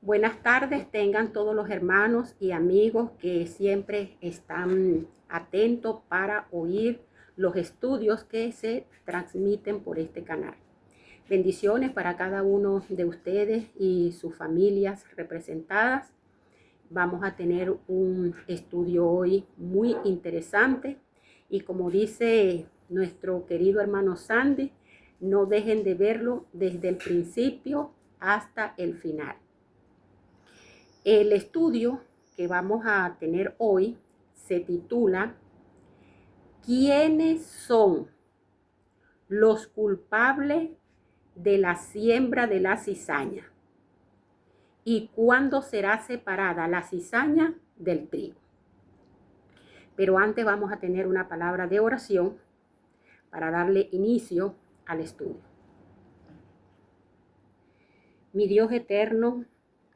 Buenas tardes tengan todos los hermanos y amigos que siempre están atentos para oír los estudios que se transmiten por este canal. Bendiciones para cada uno de ustedes y sus familias representadas. Vamos a tener un estudio hoy muy interesante y como dice nuestro querido hermano Sandy, no dejen de verlo desde el principio hasta el final. El estudio que vamos a tener hoy se titula ¿Quiénes son los culpables de la siembra de la cizaña? ¿Y cuándo será separada la cizaña del trigo? Pero antes vamos a tener una palabra de oración para darle inicio al estudio. Mi Dios eterno,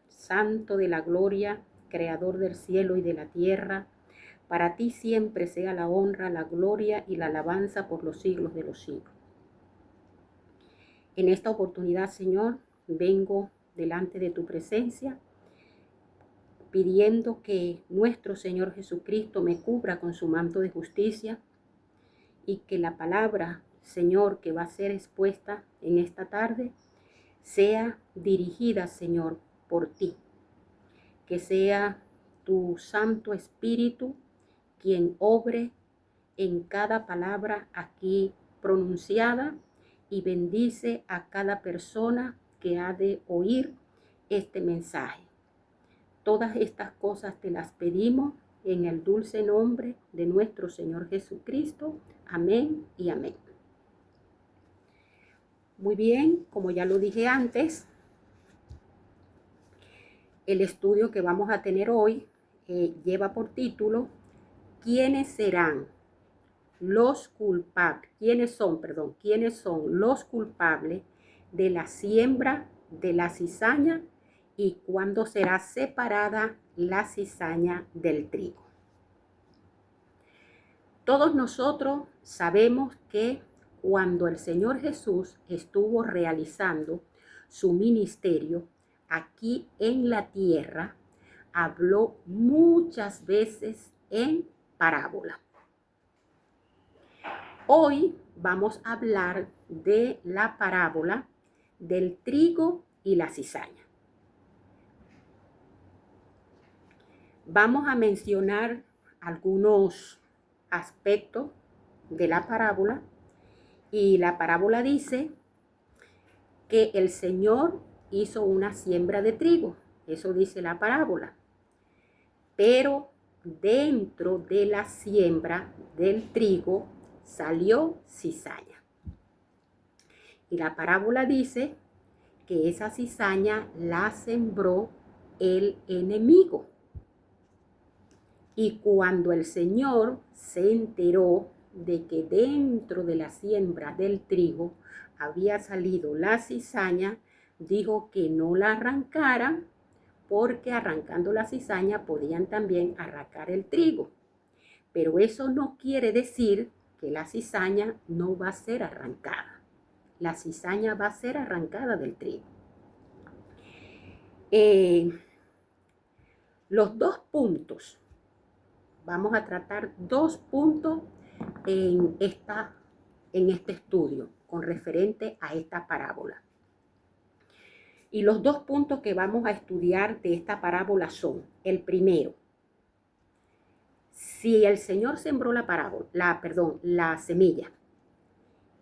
Santo de la gloria, Creador del cielo y de la tierra, para ti siempre sea la honra, la gloria y la alabanza por los siglos de los siglos. En esta oportunidad, Señor, vengo delante de tu presencia, pidiendo que nuestro Señor Jesucristo me cubra con su manto de justicia y que la palabra, Señor, que va a ser expuesta en esta tarde, sea dirigida, Señor, por ti. Que sea tu Santo Espíritu quien obre en cada palabra aquí pronunciada y bendice a cada persona que ha de oír este mensaje. Todas estas cosas te las pedimos en el dulce nombre de nuestro Señor Jesucristo. Amén y amén. Muy bien, como ya lo dije antes, el estudio que vamos a tener hoy lleva por título ¿Quiénes serán los culpables? ¿Quiénes son los culpables de la siembra de la cizaña y cuándo será separada la cizaña del trigo? Todos nosotros sabemos que cuando el Señor Jesús estuvo realizando su ministerio aquí en la tierra, habló muchas veces en parábola. Hoy vamos a hablar de la parábola del trigo y la cizaña. Vamos a mencionar algunos aspectos de la parábola y la parábola dice que el Señor hizo una siembra de trigo, eso dice la parábola, pero dentro de la siembra del trigo salió cizaña. Y la parábola dice que esa cizaña la sembró el enemigo. Y cuando el Señor se enteró de que dentro de la siembra del trigo había salido la cizaña, dijo que no la arrancaran porque arrancando la cizaña podían también arrancar el trigo. Pero eso no quiere decir que la cizaña no va a ser arrancada. La cizaña va a ser arrancada del trigo. Los dos puntos, vamos a tratar dos puntos en este estudio con referente a esta parábola. Y los dos puntos que vamos a estudiar de esta parábola son, el primero, si el Señor sembró la semilla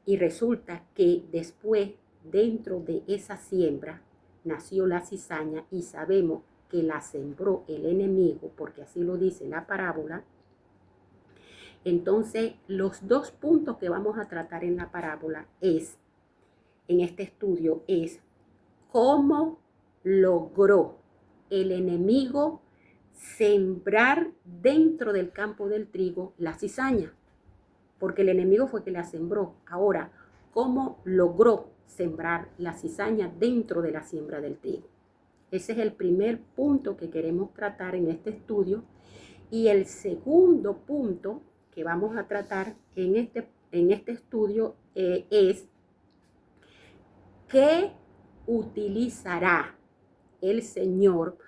y resulta que después dentro de esa siembra nació la cizaña y sabemos que la sembró el enemigo, porque así lo dice la parábola, entonces los dos puntos que vamos a tratar en la parábola en este estudio es cómo logró el enemigo sembrar dentro del campo del trigo la cizaña, porque el enemigo fue que la sembró. Ahora, ¿cómo logró sembrar la cizaña dentro de la siembra del trigo? Ese es el primer punto que queremos tratar en este estudio. Y el segundo punto que vamos a tratar en este estudio es ¿qué utilizará el Señor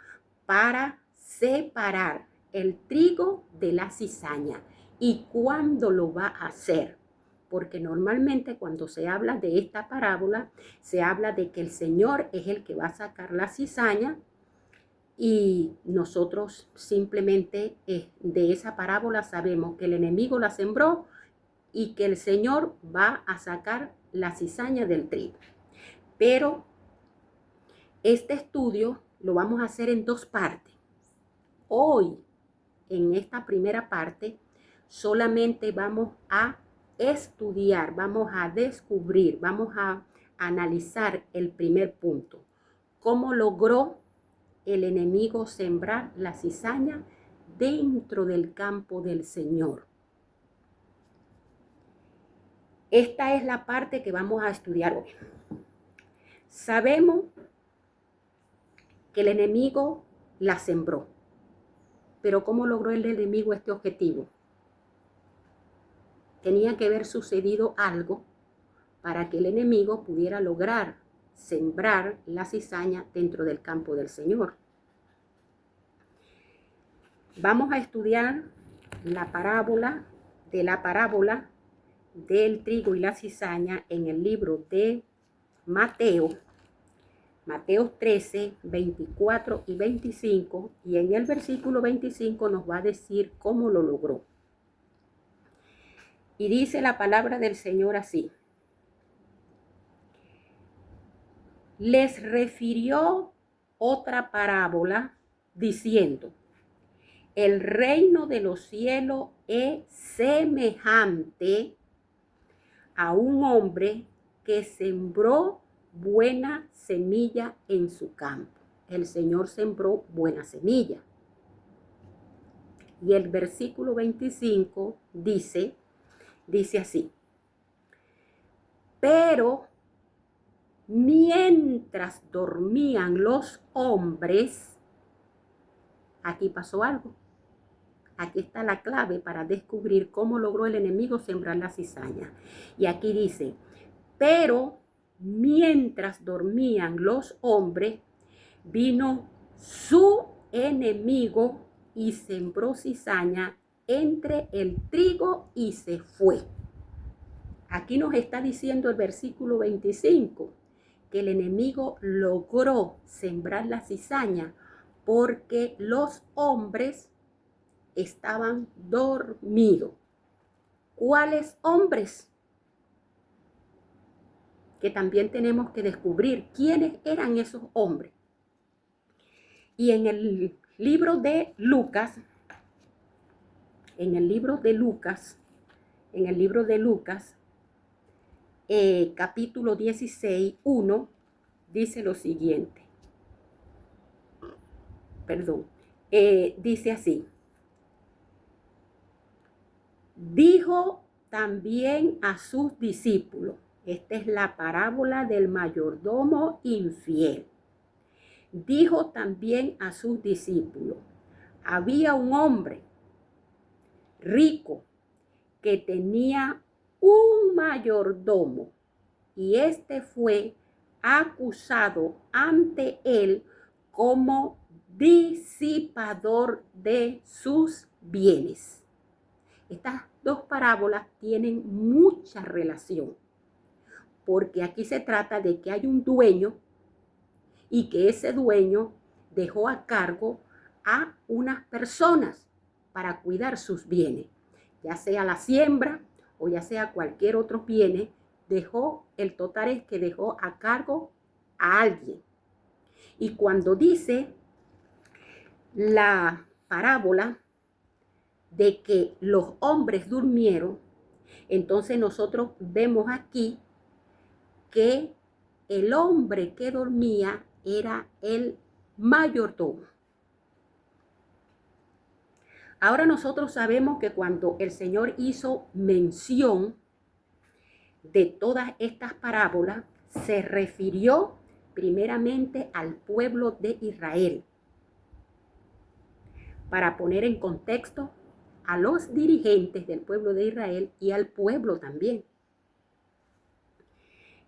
para separar el trigo de la cizaña. ¿Y cuándo lo va a hacer? Porque normalmente cuando se habla de esta parábola, se habla de que el Señor es el que va a sacar la cizaña y nosotros simplemente de esa parábola sabemos que el enemigo la sembró y que el Señor va a sacar la cizaña del trigo. Pero este estudio lo vamos a hacer en dos partes. Hoy, en esta primera parte, solamente vamos a estudiar, vamos a descubrir, vamos a analizar el primer punto. ¿Cómo logró el enemigo sembrar la cizaña dentro del campo del Señor? Esta es la parte que vamos a estudiar hoy. Sabemos que el enemigo la sembró, pero ¿cómo logró el enemigo este objetivo? Tenía que haber sucedido algo para que el enemigo pudiera lograr sembrar la cizaña dentro del campo del Señor. Vamos a estudiar la parábola del trigo y la cizaña en el libro de Mateo 13, 24 y 25, y en el versículo 25 nos va a decir cómo lo logró. Y dice la palabra del Señor así: les refirió otra parábola diciendo: el reino de los cielos es semejante a un hombre que sembró buena semilla en su campo. El Señor sembró buena semilla. Y el versículo 25 dice así: pero mientras dormían los hombres, aquí pasó algo. Aquí está la clave para descubrir cómo logró el enemigo sembrar la cizaña. Y aquí dice: pero mientras dormían los hombres, vino su enemigo y sembró cizaña entre el trigo y se fue. Aquí nos está diciendo el versículo 25 que el enemigo logró sembrar la cizaña porque los hombres estaban dormidos. ¿Cuáles hombres? Que también tenemos que descubrir quiénes eran esos hombres. Y en el libro de Lucas, capítulo 16, 1, dice lo siguiente. Dice así: dijo también a sus discípulos. Esta es la parábola del mayordomo infiel. Dijo también a sus discípulos: había un hombre rico que tenía un mayordomo, y este fue acusado ante él como disipador de sus bienes. Estas dos parábolas tienen mucha relación, porque aquí se trata de que hay un dueño y que ese dueño dejó a cargo a unas personas para cuidar sus bienes, ya sea la siembra o ya sea cualquier otro bien. El total es que dejó a cargo a alguien. Y cuando dice la parábola de que los hombres durmieron, entonces nosotros vemos aquí que el hombre que dormía era el mayordomo. Ahora nosotros sabemos que cuando el Señor hizo mención de todas estas parábolas, se refirió primeramente al pueblo de Israel, para poner en contexto a los dirigentes del pueblo de Israel y al pueblo también.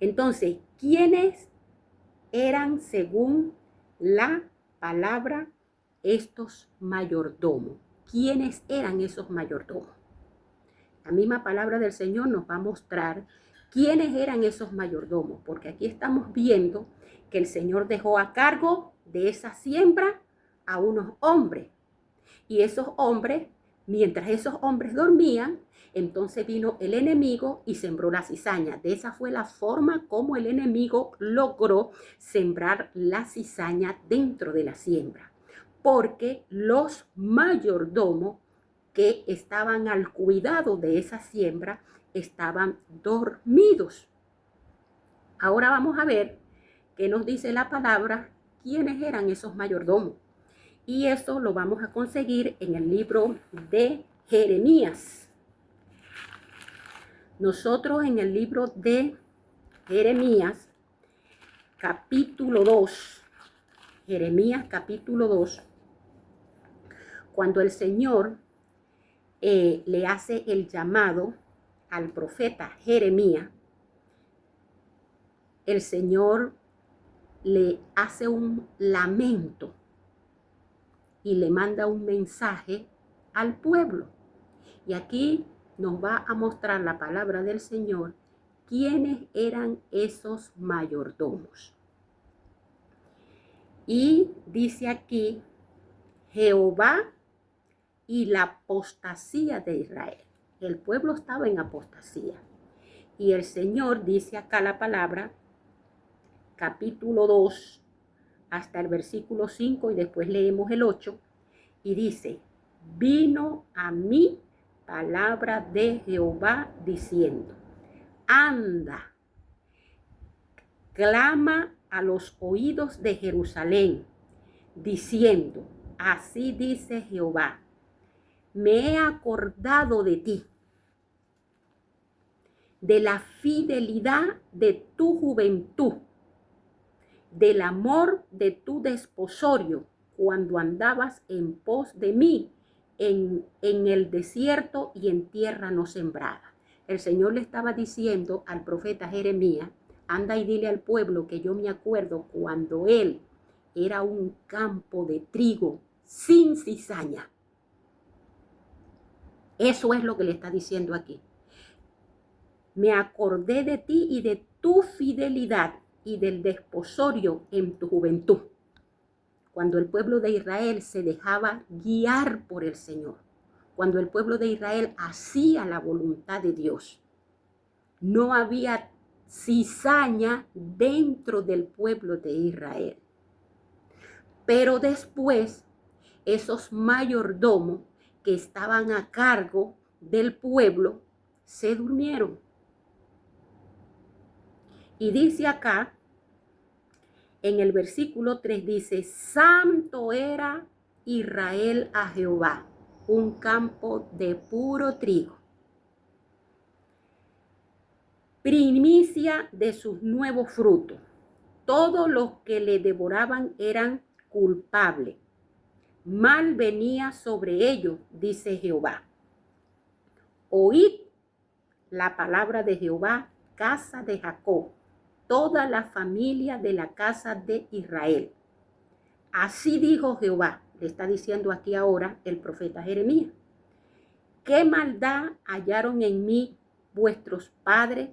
Entonces, ¿quiénes eran según la palabra estos mayordomos. ¿Quiénes eran esos mayordomos? La misma palabra del Señor nos va a mostrar quiénes eran esos mayordomos, porque aquí estamos viendo que el Señor dejó a cargo de esa siembra a unos hombres. Y esos hombres, mientras esos hombres dormían, entonces vino el enemigo y sembró la cizaña. De esa fue la forma como el enemigo logró sembrar la cizaña dentro de la siembra. Porque los mayordomos que estaban al cuidado de esa siembra estaban dormidos. Ahora vamos a ver qué nos dice la palabra, quiénes eran esos mayordomos. Y eso lo vamos a conseguir en el libro de Jeremías. Nosotros en el libro de Jeremías, capítulo 2, Jeremías capítulo 2, cuando el Señor le hace el llamado al profeta Jeremías, el Señor le hace un lamento y le manda un mensaje al pueblo. Y aquí nos va a mostrar la palabra del Señor quiénes eran esos mayordomos. Y dice aquí, Jehová y la apostasía de Israel. El pueblo estaba en apostasía. Y el Señor dice acá la palabra, capítulo 2, hasta el versículo 5, y después leemos el 8, y dice, vino a mí palabra de Jehová diciendo, anda, clama a los oídos de Jerusalén, diciendo, así dice Jehová, me he acordado de ti, de la fidelidad de tu juventud, del amor de tu desposorio, cuando andabas en pos de mí en el desierto y en tierra no sembrada. El Señor le estaba diciendo al profeta Jeremías, anda y dile al pueblo que yo me acuerdo cuando él era un campo de trigo sin cizaña. Eso es lo que le está diciendo aquí. Me acordé de ti y de tu fidelidad y del desposorio en tu juventud, cuando el pueblo de Israel se dejaba guiar por el Señor, cuando el pueblo de Israel hacía la voluntad de Dios. No había cizaña dentro del pueblo de Israel. Pero después, esos mayordomos que estaban a cargo del pueblo se durmieron. Y dice acá, en el versículo 3 dice, santo era Israel a Jehová, un campo de puro trigo, primicia de sus nuevos frutos. Todos los que le devoraban eran culpables. Mal venía sobre ellos, dice Jehová. Oíd la palabra de Jehová, casa de Jacob, toda la familia de la casa de Israel. Así dijo Jehová, le está diciendo aquí ahora el profeta Jeremías. ¿Qué maldad hallaron en mí vuestros padres,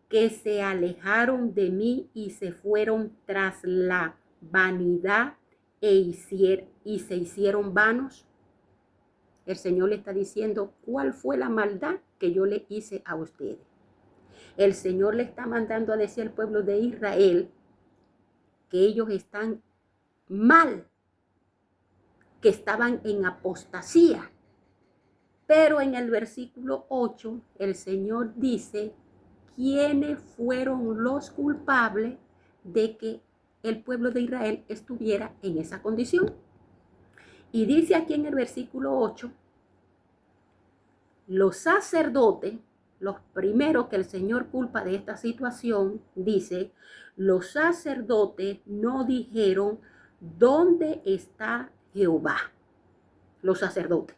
que se alejaron de mí y se fueron tras la vanidad y se hicieron vanos? El Señor le está diciendo cuál fue la maldad que yo le hice a ustedes. El Señor le está mandando a decir al pueblo de Israel que ellos están mal, que estaban en apostasía. Pero en el versículo 8, el Señor dice quiénes fueron los culpables de que el pueblo de Israel estuviera en esa condición. Y dice aquí en el versículo 8, los sacerdotes, los primeros que el Señor culpa de esta situación, dice, los sacerdotes no dijeron, ¿dónde está Jehová? Los sacerdotes.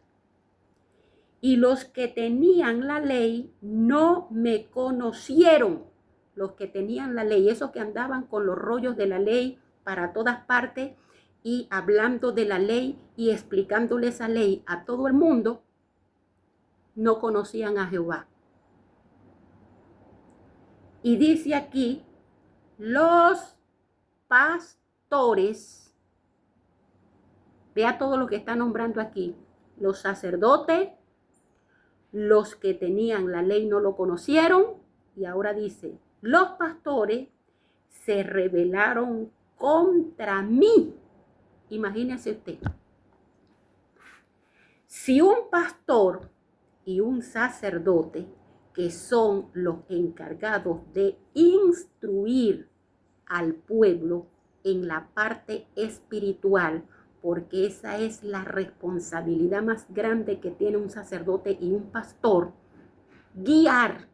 Y los que tenían la ley no me conocieron. Los que tenían la ley, esos que andaban con los rollos de la ley para todas partes y hablando de la ley y explicándole esa ley a todo el mundo, no conocían a Jehová. Y dice aquí, los pastores, vea todo lo que está nombrando aquí, los sacerdotes, los que tenían la ley no lo conocieron, y ahora dice, los pastores se rebelaron contra mí. Imagínese usted, si un pastor y un sacerdote, que son los encargados de instruir al pueblo en la parte espiritual, porque esa es la responsabilidad más grande que tiene un sacerdote y un pastor, guiar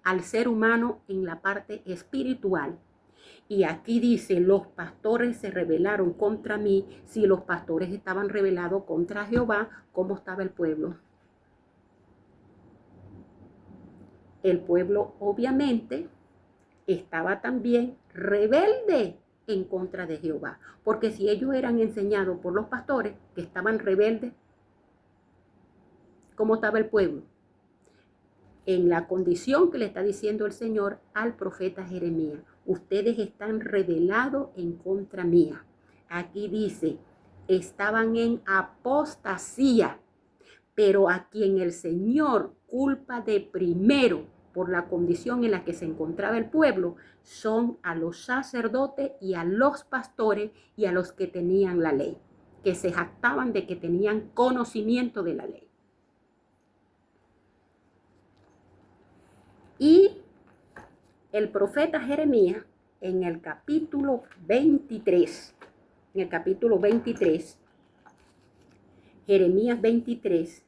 al ser humano en la parte espiritual. Y aquí dice, los pastores se rebelaron contra mí. Si los pastores estaban rebelados contra Jehová, ¿cómo estaba el pueblo? El pueblo obviamente estaba también rebelde en contra de Jehová. Porque si ellos eran enseñados por los pastores que estaban rebeldes, ¿cómo estaba el pueblo? En la condición que le está diciendo el Señor al profeta Jeremías. Ustedes están rebelados en contra mía. Aquí dice, estaban en apostasía, pero a quien el Señor culpa de primero por la condición en la que se encontraba el pueblo, son a los sacerdotes y a los pastores y a los que tenían la ley, que se jactaban de que tenían conocimiento de la ley. Y el profeta Jeremías en el capítulo 23, Jeremías 23,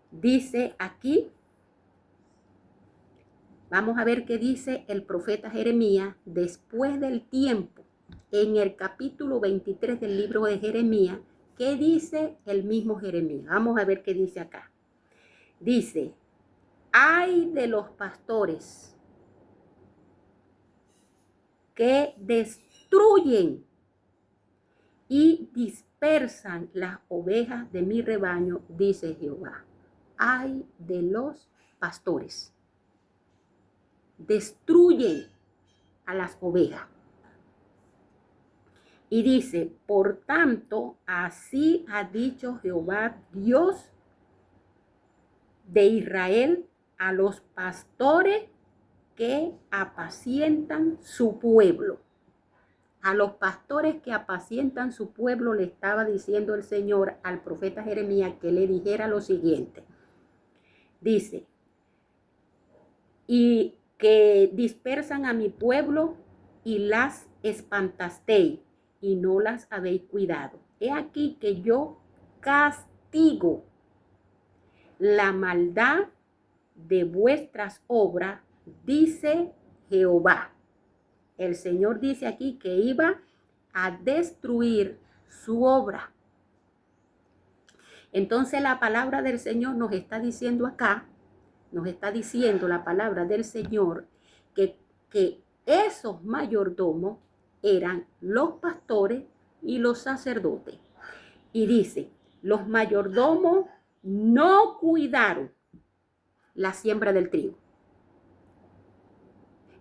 dice aquí, vamos a ver qué dice el profeta Jeremías después del tiempo, en el capítulo 23 del libro de Jeremías, ¿qué dice el mismo Jeremías? Vamos a ver qué dice acá. Dice, ay de los pastores que destruyen y dispersan las ovejas de mi rebaño, dice Jehová. Ay de los pastores. Destruyen a las ovejas. Y dice, por tanto, así ha dicho Jehová, Dios de Israel, a los pastores que apacientan su pueblo. A los pastores que apacientan su pueblo le estaba diciendo el Señor al profeta Jeremías que le dijera lo siguiente. Dice, y que dispersan a mi pueblo y las espantasteis y no las habéis cuidado. He aquí que yo castigo la maldad de vuestras obras, dice Jehová. El Señor dice aquí que iba a destruir su obra. Entonces la palabra del Señor nos está diciendo acá, nos está diciendo la palabra del Señor que esos mayordomos eran los pastores y los sacerdotes. Y dice, los mayordomos no cuidaron la siembra del trigo.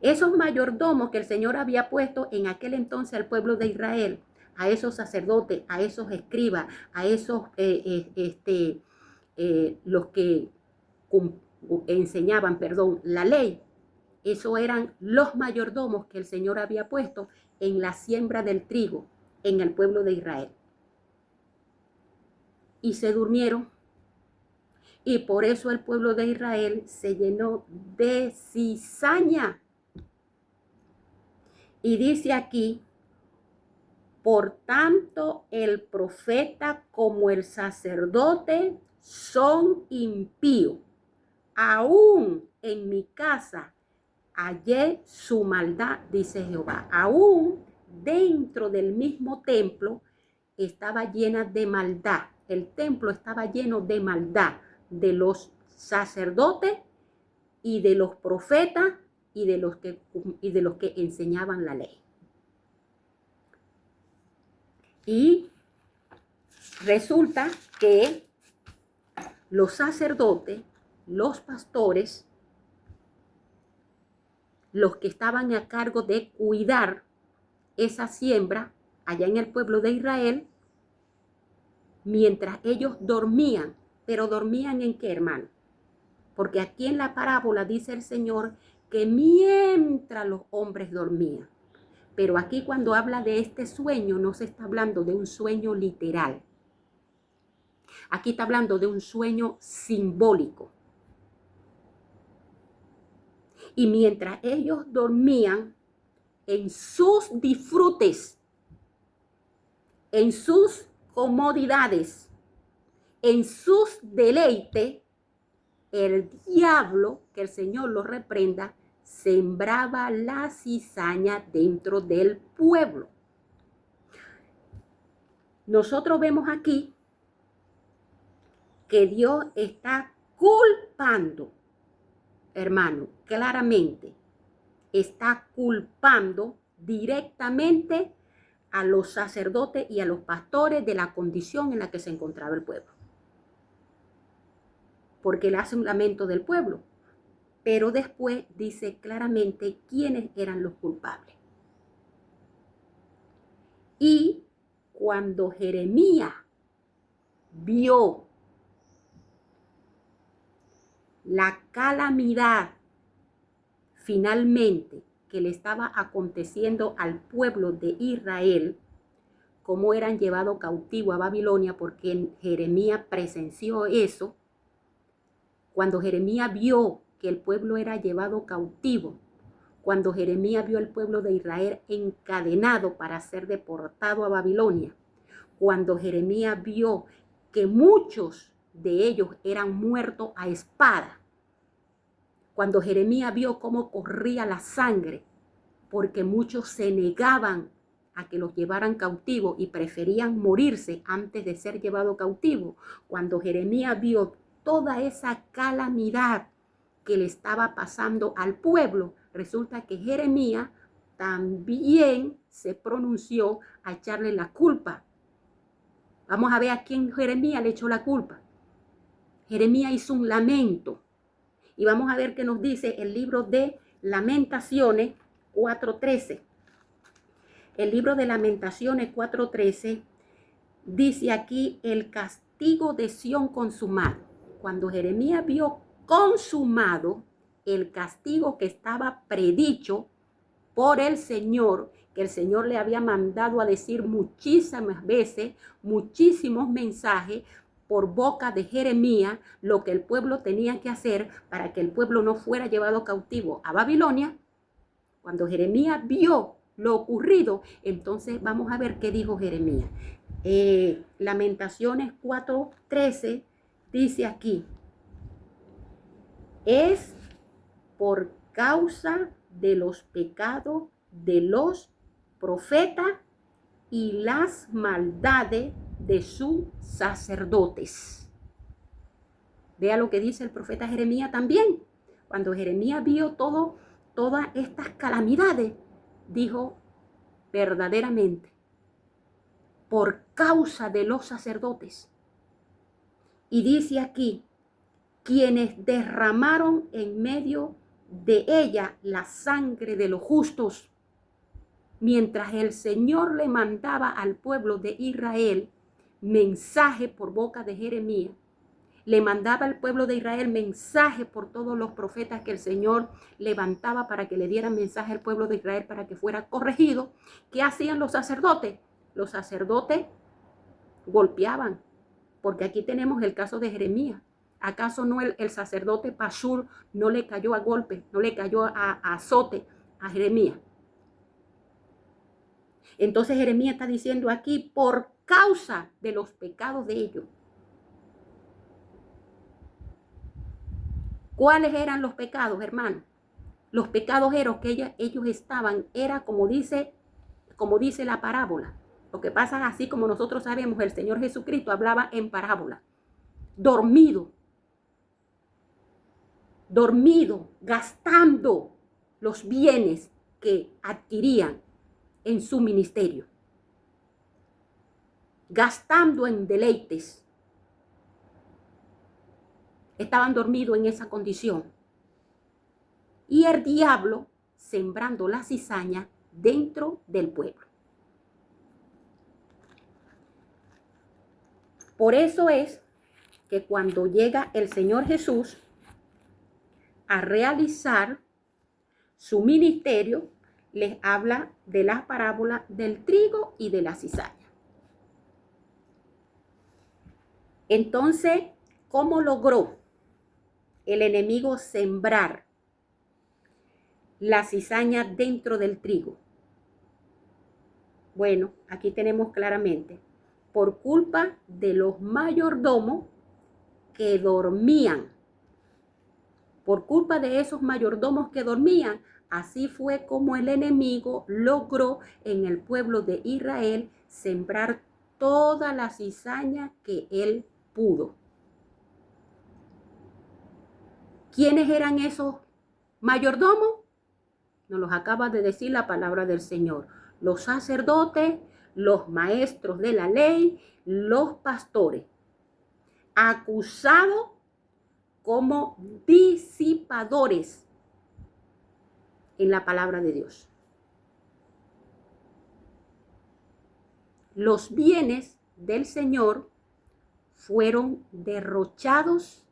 Esos mayordomos que el Señor había puesto en aquel entonces al pueblo de Israel, a esos sacerdotes, a esos escribas, a esos los que enseñaban, la ley, esos eran los mayordomos que el Señor había puesto en la siembra del trigo en el pueblo de Israel. Y se durmieron. Y por eso el pueblo de Israel se llenó de cizaña. Y dice aquí, por tanto el profeta como el sacerdote son impíos. Aún en mi casa hallé su maldad, dice Jehová. Aún dentro del mismo templo estaba llena de maldad. El templo estaba lleno de maldad de los sacerdotes y de los profetas y de los que enseñaban la ley. Y resulta que los sacerdotes, los pastores, los que estaban a cargo de cuidar esa siembra allá en el pueblo de Israel, mientras ellos dormían, pero dormían ¿en qué, hermano? Porque aquí en la parábola dice el Señor que mientras los hombres dormían. Pero aquí cuando habla de este sueño no se está hablando de un sueño literal. Aquí está hablando de un sueño simbólico. Y mientras ellos dormían en sus disfrutes, en sus comodidades, en sus deleites, el diablo, que el Señor lo reprenda, sembraba la cizaña dentro del pueblo. Nosotros vemos aquí que Dios está culpando, hermano, claramente, está culpando directamente a los sacerdotes y a los pastores de la condición en la que se encontraba el pueblo. Porque él hace un lamento del pueblo, pero después dice claramente quiénes eran los culpables. Y cuando Jeremías vio la calamidad finalmente que le estaba aconteciendo al pueblo de Israel, cómo eran llevados cautivos a Babilonia, porque Jeremías presenció eso. Cuando Jeremías vio que el pueblo era llevado cautivo, cuando Jeremías vio al pueblo de Israel encadenado para ser deportado a Babilonia, cuando Jeremías vio que muchos de ellos eran muertos a espada, cuando Jeremías vio cómo corría la sangre, porque muchos se negaban a que los llevaran cautivos y preferían morirse antes de ser llevados cautivos, cuando Jeremías vio toda esa calamidad que le estaba pasando al pueblo, resulta que Jeremías también se pronunció a echarle la culpa. Vamos a ver a quién Jeremías le echó la culpa. Jeremías hizo un lamento. Y vamos a ver qué nos dice el libro de Lamentaciones 4:13. El libro de Lamentaciones 4:13 dice aquí el castigo de Sión consumado. Cuando Jeremías vio consumado el castigo que estaba predicho por el Señor, que el Señor le había mandado a decir muchísimas veces, muchísimos mensajes por boca de Jeremías, lo que el pueblo tenía que hacer para que el pueblo no fuera llevado cautivo a Babilonia. Cuando Jeremías vio lo ocurrido, entonces vamos a ver qué dijo Jeremías. Lamentaciones 4:13 dice aquí: es por causa de los pecados de los profetas y las maldades de sus sacerdotes. Vea lo que dice el profeta Jeremías también. Cuando Jeremías vio todas estas calamidades, dijo verdaderamente, por causa de los sacerdotes. Y dice aquí, quienes derramaron en medio de ella la sangre de los justos, mientras el Señor le mandaba al pueblo de Israel mensaje por boca de Jeremías, le mandaba al pueblo de Israel mensaje por todos los profetas que el Señor levantaba para que le dieran mensaje al pueblo de Israel para que fuera corregido. ¿Qué hacían los sacerdotes? Los sacerdotes golpeaban, porque aquí tenemos el caso de Jeremías. ¿Acaso no el sacerdote Pashur no le cayó a golpe, no le cayó a azote a Jeremías? Entonces Jeremías está diciendo aquí, por causa de los pecados de ellos. ¿Cuáles eran los pecados, hermano? Los pecados eran que ellos estaban, era como dice la parábola. Lo que pasa así como nosotros sabemos, el Señor Jesucristo hablaba en parábola. Dormido, gastando los bienes que adquirían en su ministerio. gastando en deleites. Estaban dormidos en esa condición. Y el diablo sembrando la cizaña dentro del pueblo. Por eso es que cuando llega el Señor Jesús a realizar su ministerio, les habla de la parábola del trigo y de la cizaña. Entonces, ¿cómo logró el enemigo sembrar la cizaña dentro del trigo? Bueno, aquí tenemos claramente, por culpa de los mayordomos que dormían. Por culpa de esos mayordomos que dormían, así fue como el enemigo logró en el pueblo de Israel sembrar toda la cizaña que él pudo. ¿Quiénes eran esos mayordomos? Nos los acaba de decir la palabra del Señor. Los sacerdotes, los maestros de la ley, los pastores, acusados como disipadores en la palabra de Dios. Los bienes del Señor fueron derrochados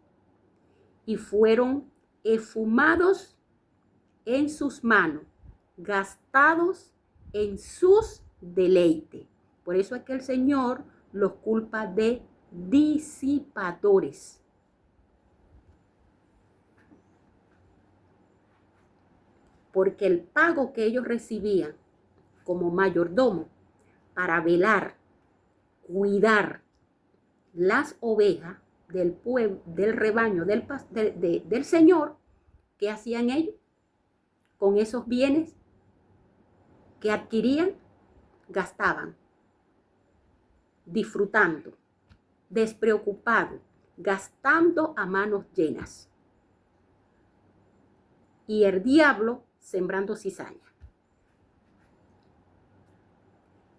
y fueron esfumados en sus manos, gastados en sus deleites. Por eso es que el Señor los culpa de disipadores. Porque el pago que ellos recibían como mayordomo para velar, cuidar las ovejas del pueblo, del rebaño del Señor, ¿qué hacían ellos con esos bienes que adquirían? Gastaban, disfrutando, despreocupados, gastando a manos llenas. Y el diablo sembrando cizaña.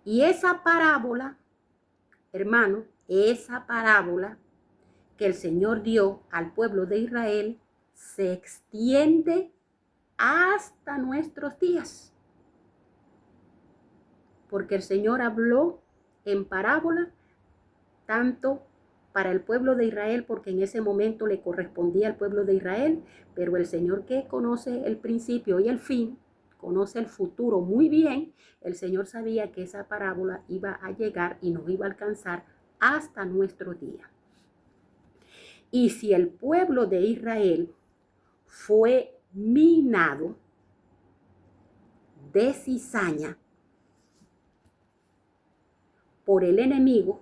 Y esa parábola, hermano, esa parábola que el Señor dio al pueblo de Israel se extiende hasta nuestros días. Porque el Señor habló en parábola tanto para el pueblo de Israel, porque en ese momento le correspondía al pueblo de Israel, pero el Señor, que conoce el principio y el fin, conoce el futuro muy bien, el Señor sabía que esa parábola iba a llegar y nos iba a alcanzar hasta nuestro día. Y si el pueblo de Israel fue minado de cizaña por el enemigo,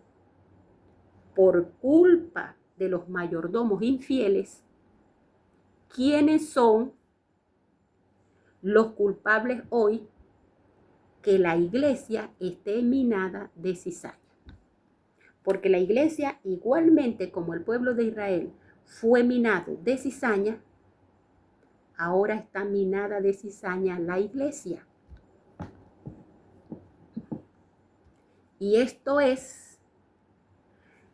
por culpa de los mayordomos infieles, ¿quiénes son los culpables hoy que la iglesia esté minada de cizaña? Porque la iglesia, igualmente como el pueblo de Israel fue minado de cizaña, ahora está minada de cizaña la iglesia. Y esto es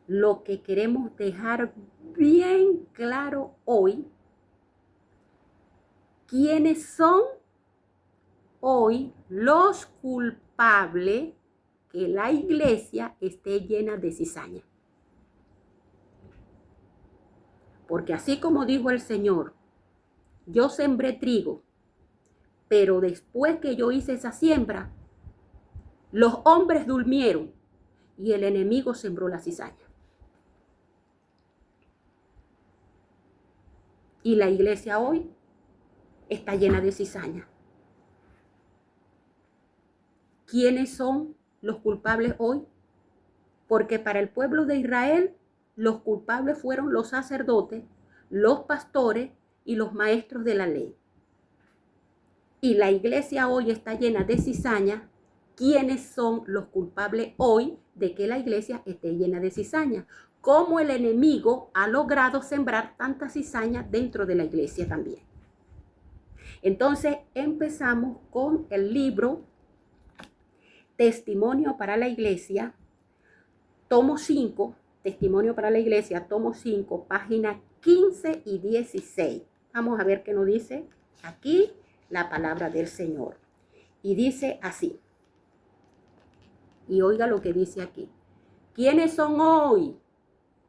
lo que queremos dejar bien claro hoy. ¿Quiénes son hoy los culpables que la iglesia esté llena de cizaña? Porque así como dijo el Señor, yo sembré trigo, pero después que yo hice esa siembra, los hombres durmieron y el enemigo sembró la cizaña. Y la iglesia hoy está llena de cizaña. ¿Quiénes son los culpables hoy? Porque para el pueblo de Israel, los culpables fueron los sacerdotes, los pastores y los maestros de la ley. Y la iglesia hoy está llena de cizaña. ¿Quiénes son los culpables hoy de que la iglesia esté llena de cizaña? ¿Cómo el enemigo ha logrado sembrar tanta cizaña dentro de la iglesia también? Entonces empezamos con el libro Testimonio para la Iglesia, tomo 5, Testimonio para la Iglesia, tomo 5, páginas 15 y 16. Vamos a ver qué nos dice aquí la palabra del Señor. Y dice así. Y oiga lo que dice aquí. ¿Quiénes son hoy?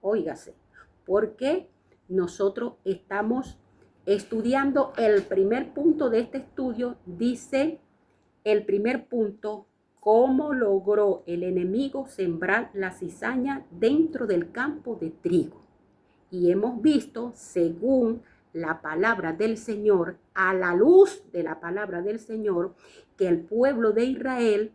Óigase, porque nosotros estamos estudiando el primer punto de este estudio. Dice el primer punto: ¿cómo logró el enemigo sembrar la cizaña dentro del campo de trigo? Y hemos visto, según la palabra del Señor, a la luz de la palabra del Señor, que el pueblo de Israel,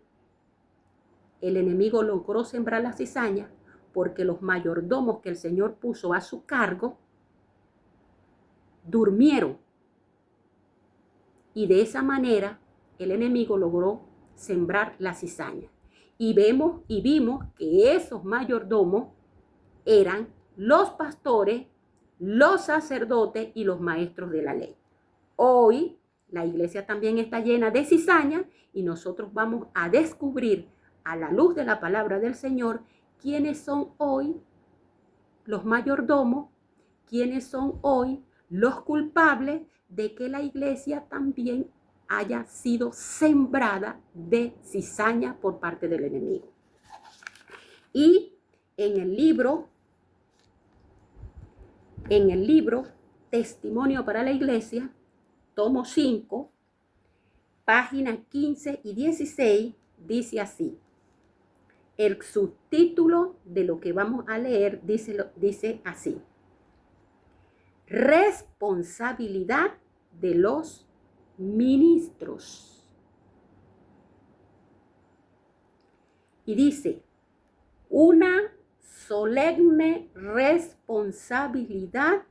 el enemigo logró sembrar la cizaña porque los mayordomos que el Señor puso a su cargo durmieron. Y de esa manera el enemigo logró sembrar la cizaña. Y vimos que esos mayordomos eran los pastores, los sacerdotes y los maestros de la ley. Hoy la iglesia también está llena de cizaña y nosotros vamos a descubrir a la luz de la palabra del Señor quiénes son hoy los mayordomos, quiénes son hoy los culpables de que la iglesia también haya sido sembrada de cizaña por parte del enemigo. Y en el libro Testimonio para la Iglesia, tomo 5, páginas 15 y 16, dice así. El subtítulo de lo que vamos a leer dice así: responsabilidad de los ministros. Y dice: una solemne responsabilidad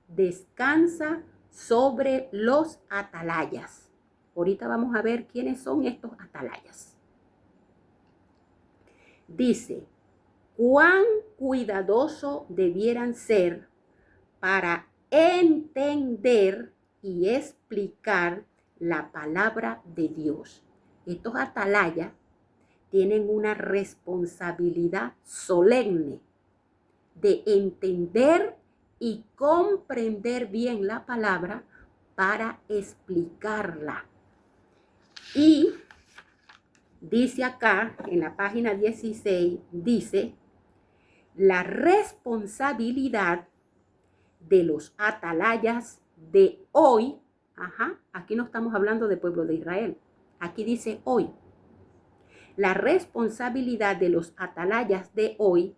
descansa sobre los atalayas. Ahorita vamos a ver quiénes son estos atalayas. Dice: cuán cuidadoso debieran ser para entender y explicar la palabra de Dios. Estos atalayas tienen una responsabilidad solemne de entender y comprender bien la palabra para explicarla. Y dice acá, en la página 16, dice: la responsabilidad de los atalayas de hoy, aquí no estamos hablando del pueblo de Israel, aquí dice hoy. La responsabilidad de los atalayas de hoy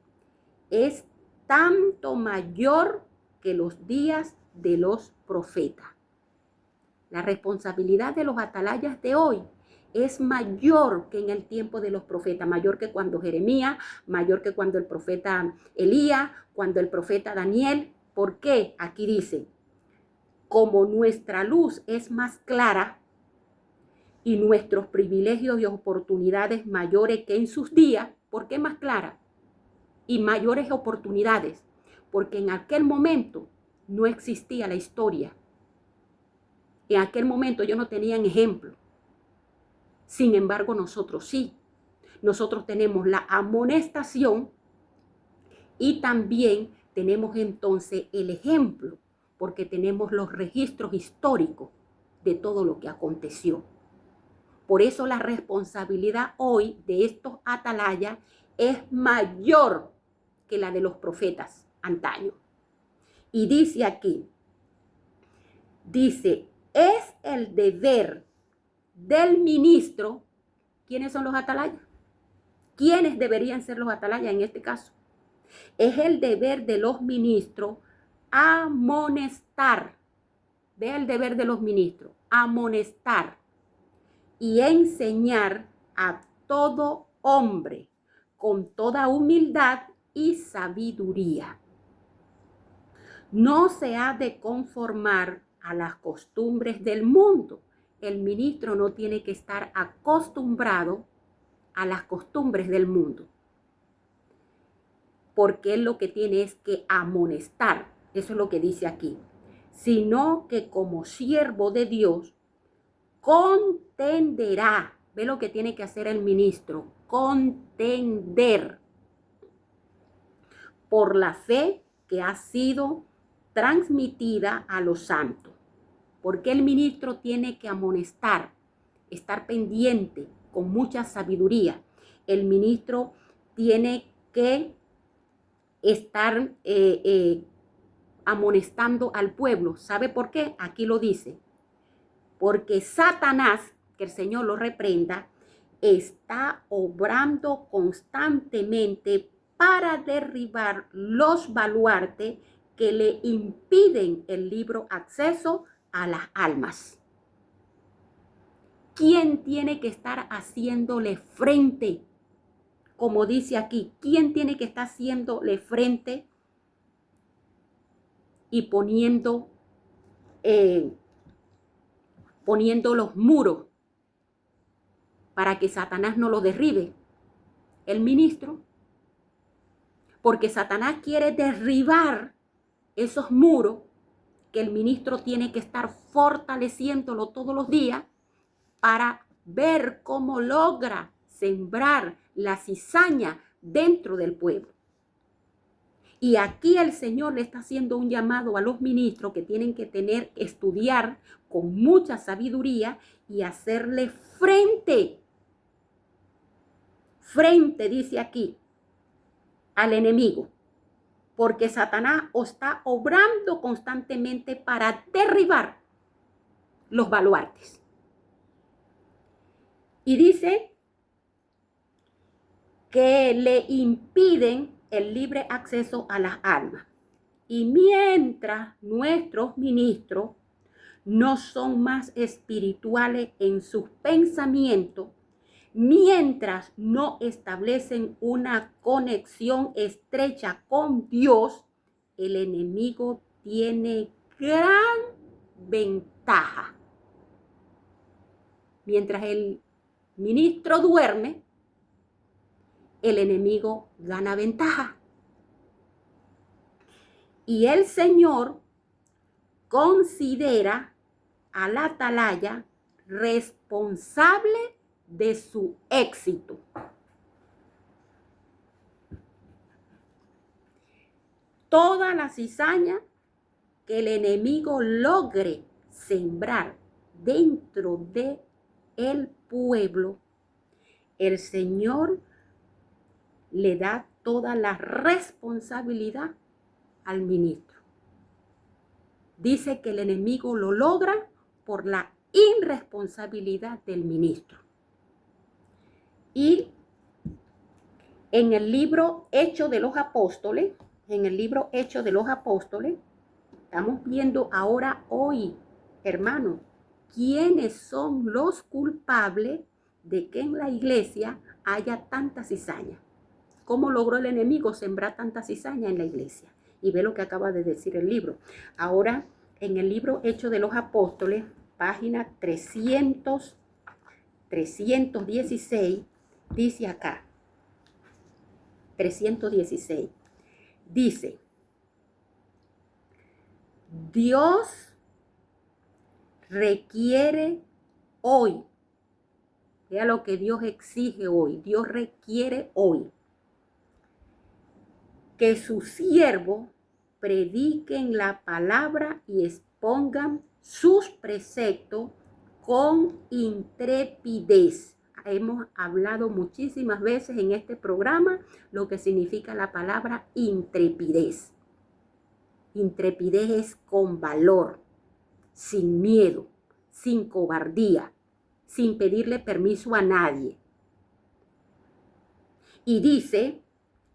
es tanto mayor que los días de los profetas. La responsabilidad de los atalayas de hoy es mayor que en el tiempo de los profetas, mayor que cuando Jeremías, mayor que cuando el profeta Elías, cuando el profeta Daniel. ¿Por qué? Aquí dice: como nuestra luz es más clara y nuestros privilegios y oportunidades mayores que en sus días. ¿Por qué más clara? Y mayores oportunidades, porque en aquel momento no existía la historia. En aquel momento ellos no tenían ejemplo. Sin embargo, nosotros sí. Nosotros tenemos la amonestación y también tenemos entonces el ejemplo, porque tenemos los registros históricos de todo lo que aconteció. Por eso la responsabilidad hoy de estos atalayas es mayor que la de los profetas antaño. Y dice aquí, es el deber del ministro. ¿Quiénes son los atalayas? ¿Quiénes deberían ser los atalayas en este caso? Es el deber de los ministros amonestar. Ve el deber de los ministros, amonestar y enseñar a todo hombre con toda humildad y sabiduría. No se ha de conformar a las costumbres del mundo. El ministro no tiene que estar acostumbrado a las costumbres del mundo, porque él lo que tiene es que amonestar. Eso es lo que dice aquí. Sino que como siervo de Dios contenderá. Ve lo que tiene que hacer el ministro: contender. por la fe que ha sido transmitida a los santos. Porque el ministro tiene que amonestar, estar pendiente con mucha sabiduría. El ministro tiene que estar amonestando al pueblo. ¿Sabe por qué? Aquí lo dice. Porque Satanás, que el Señor lo reprenda, está obrando constantemente para derribar los baluartes que le impiden el libre acceso a las almas. ¿Quién tiene que estar haciéndole frente? Como dice aquí, ¿quién tiene que estar haciéndole frente y poniendo los muros para que Satanás no lo derribe? El ministro. Porque Satanás quiere derribar esos muros que el ministro tiene que estar fortaleciéndolo todos los días para ver cómo logra sembrar la cizaña dentro del pueblo. Y aquí el Señor le está haciendo un llamado a los ministros que tienen que estudiar con mucha sabiduría y hacerle frente, dice aquí, al enemigo. Porque Satanás está obrando constantemente para derribar los baluartes. Y dice que le impiden el libre acceso a las almas. Y mientras nuestros ministros no son más espirituales en sus pensamientos, mientras no establecen una conexión estrecha con Dios, el enemigo tiene gran ventaja. Mientras el ministro duerme, el enemigo gana ventaja. Y el Señor considera a la atalaya responsable de su éxito. Toda la cizaña que el enemigo logre sembrar dentro de el pueblo, el Señor le da toda la responsabilidad al ministro. Dice que el enemigo lo logra por la irresponsabilidad del ministro. Y en el libro Hechos de los Apóstoles, estamos viendo ahora hoy, hermanos, quiénes son los culpables de que en la iglesia haya tanta cizaña. ¿Cómo logró el enemigo sembrar tanta cizaña en la iglesia? Y ve lo que acaba de decir el libro. Ahora, en el libro Hechos de los Apóstoles, página 316, dice acá, 316, dice, Dios requiere hoy, vea lo que Dios exige hoy, Dios requiere hoy que sus siervos prediquen la palabra y expongan sus preceptos con intrepidez. Hemos hablado muchísimas veces en este programa lo que significa la palabra intrepidez. Intrepidez es con valor, sin miedo, sin cobardía, sin pedirle permiso a nadie. Y dice,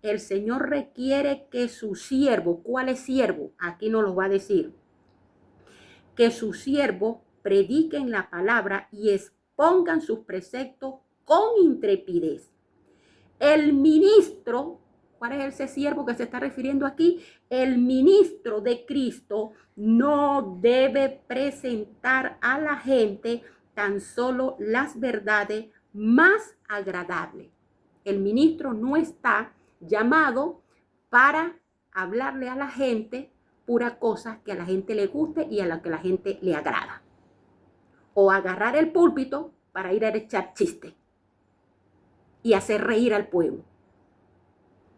el Señor requiere que su siervo, ¿cuál es siervo? Aquí nos lo va a decir. Que sus siervos prediquen la palabra y expongan sus preceptos con intrepidez. El ministro, ¿cuál es ese siervo que se está refiriendo aquí? El ministro de Cristo no debe presentar a la gente tan solo las verdades más agradables. El ministro no está llamado para hablarle a la gente pura cosa que a la gente le guste y a la que la gente le agrada. O agarrar el púlpito para ir a echar chistes y hacer reír al pueblo.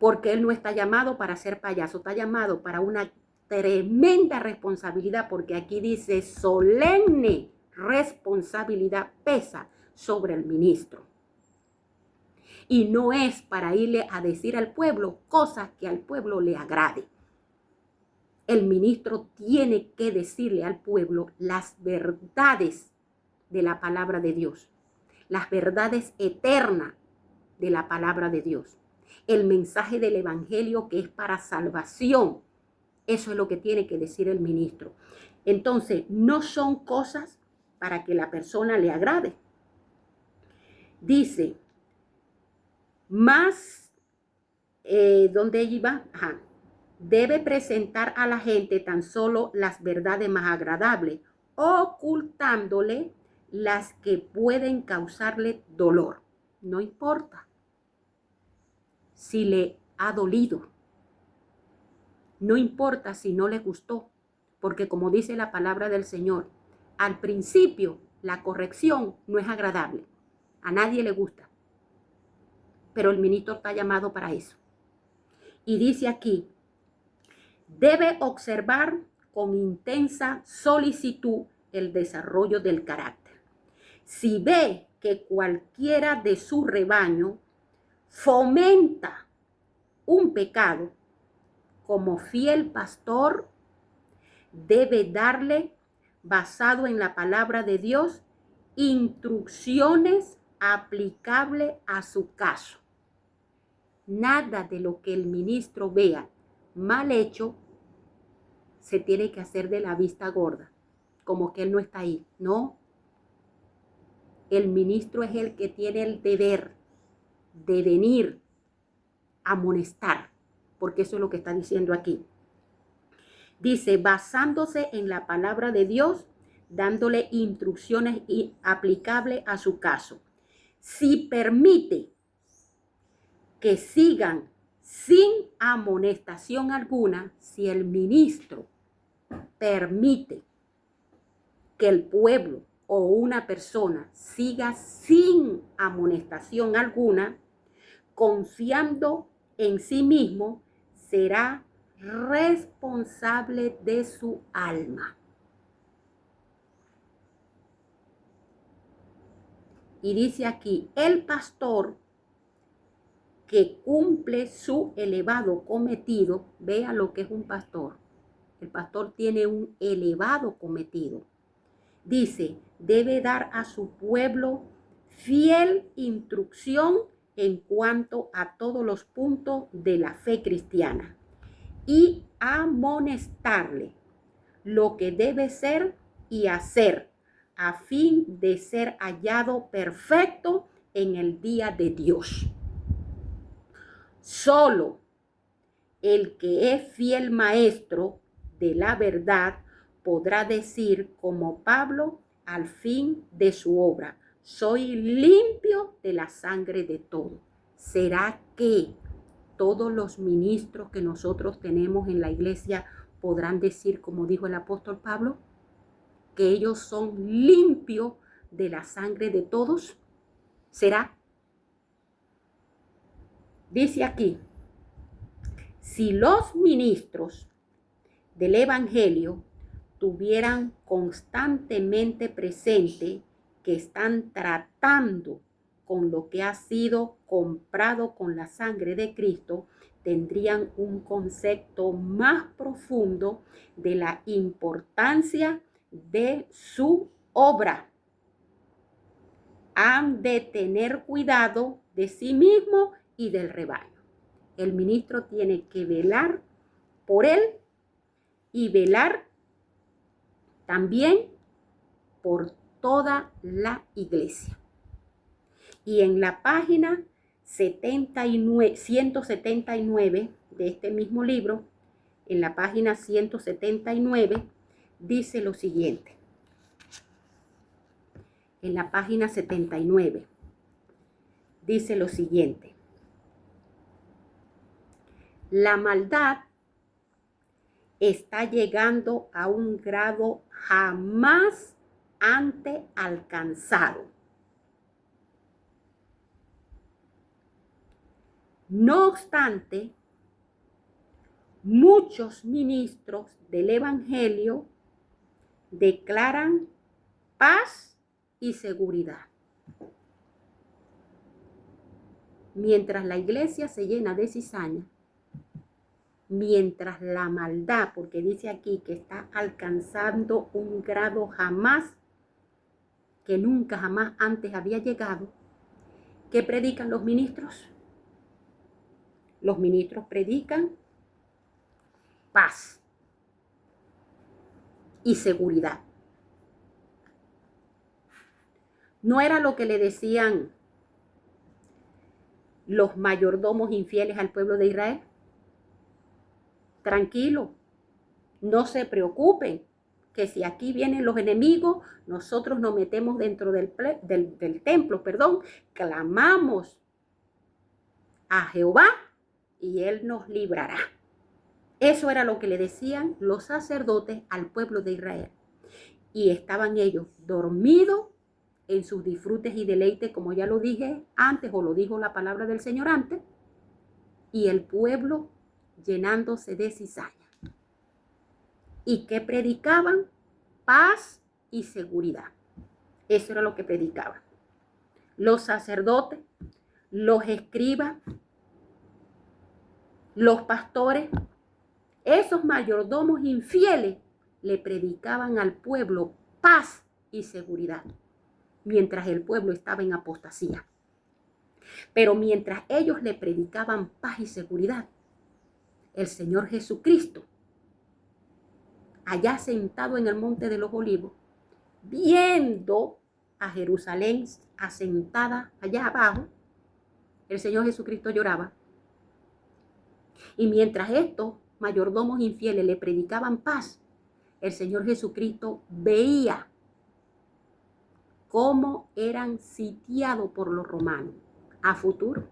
porque él no está llamado para ser payaso, está llamado para una tremenda responsabilidad, porque aquí dice solemne responsabilidad pesa sobre el ministro. Y no es para irle a decir al pueblo cosas que al pueblo le agrade. El ministro tiene que decirle al pueblo las verdades de la palabra de Dios, las verdades eternas de la palabra de Dios, el mensaje del evangelio que es para salvación. Eso es lo que tiene que decir el ministro. Entonces, no son cosas para que la persona le agrade. Dice, más, ¿dónde iba? Ajá. Debe presentar a la gente tan solo las verdades más agradables, ocultándole las que pueden causarle dolor. No importa si le ha dolido. No importa si no le gustó, porque como dice la palabra del Señor, al principio la corrección no es agradable. A nadie le gusta. Pero el ministro está llamado para eso. Y dice aquí, debe observar con intensa solicitud el desarrollo del carácter. Si ve que cualquiera de su rebaño fomenta un pecado, como fiel pastor, debe darle, basado en la palabra de Dios, instrucciones aplicables a su caso. Nada de lo que el ministro vea mal hecho se tiene que hacer de la vista gorda, como que él no está ahí. No, el ministro es el que tiene el deber de venir a amonestar, porque eso es lo que está diciendo aquí. Dice, basándose en la palabra de Dios, dándole instrucciones aplicables a su caso. Si permite que sigan sin amonestación alguna, si el ministro permite que el pueblo o una persona siga sin amonestación alguna, confiando en sí mismo, será responsable de su alma. Y dice aquí, el pastor que cumple su elevado cometido, vea lo que es un pastor. El pastor tiene un elevado cometido. Dice, debe dar a su pueblo fiel instrucción en cuanto a todos los puntos de la fe cristiana y amonestarle lo que debe ser y hacer a fin de ser hallado perfecto en el día de Dios. Solo el que es fiel maestro de la verdad podrá decir como Pablo al fin de su obra, soy limpio de la sangre de todo. ¿Será que todos los ministros que nosotros tenemos en la iglesia podrán decir, como dijo el apóstol Pablo, que ellos son limpios de la sangre de todos? ¿Será? Dice aquí, si los ministros del evangelio tuvieran constantemente presente que están tratando con lo que ha sido comprado con la sangre de Cristo, tendrían un concepto más profundo de la importancia de su obra. Han de tener cuidado de sí mismo y del rebaño. El ministro tiene que velar por él y velar también por toda la iglesia. Y en la página 179 de este mismo libro, en la página 179, dice lo siguiente. En la página 79, dice lo siguiente. La maldad está llegando a un grado jamás antes alcanzado. No obstante, muchos ministros del Evangelio declaran paz y seguridad. Mientras la iglesia se llena de cizaña, mientras la maldad, porque dice aquí que está alcanzando un grado que nunca jamás antes había llegado, ¿qué predican los ministros? Los ministros predican paz y seguridad. No era lo que le decían los mayordomos infieles al pueblo de Israel. Tranquilo, no se preocupen, que si aquí vienen los enemigos, nosotros nos metemos dentro del templo, clamamos a Jehová y Él nos librará. Eso era lo que le decían los sacerdotes al pueblo de Israel. Y estaban ellos dormidos en sus disfrutes y deleites, como ya lo dije antes, o lo dijo la palabra del Señor antes, y el pueblo llenándose de cizaña. ¿Y qué predicaban? Paz y seguridad. Eso era lo que predicaban. Los sacerdotes, los escribas, los pastores, esos mayordomos infieles le predicaban al pueblo paz y seguridad, mientras el pueblo estaba en apostasía. Pero mientras ellos le predicaban paz y seguridad, el Señor Jesucristo, allá sentado en el Monte de los Olivos, viendo a Jerusalén asentada allá abajo, el Señor Jesucristo lloraba. Y mientras estos mayordomos infieles le predicaban paz, el Señor Jesucristo veía cómo eran sitiados por los romanos a futuro,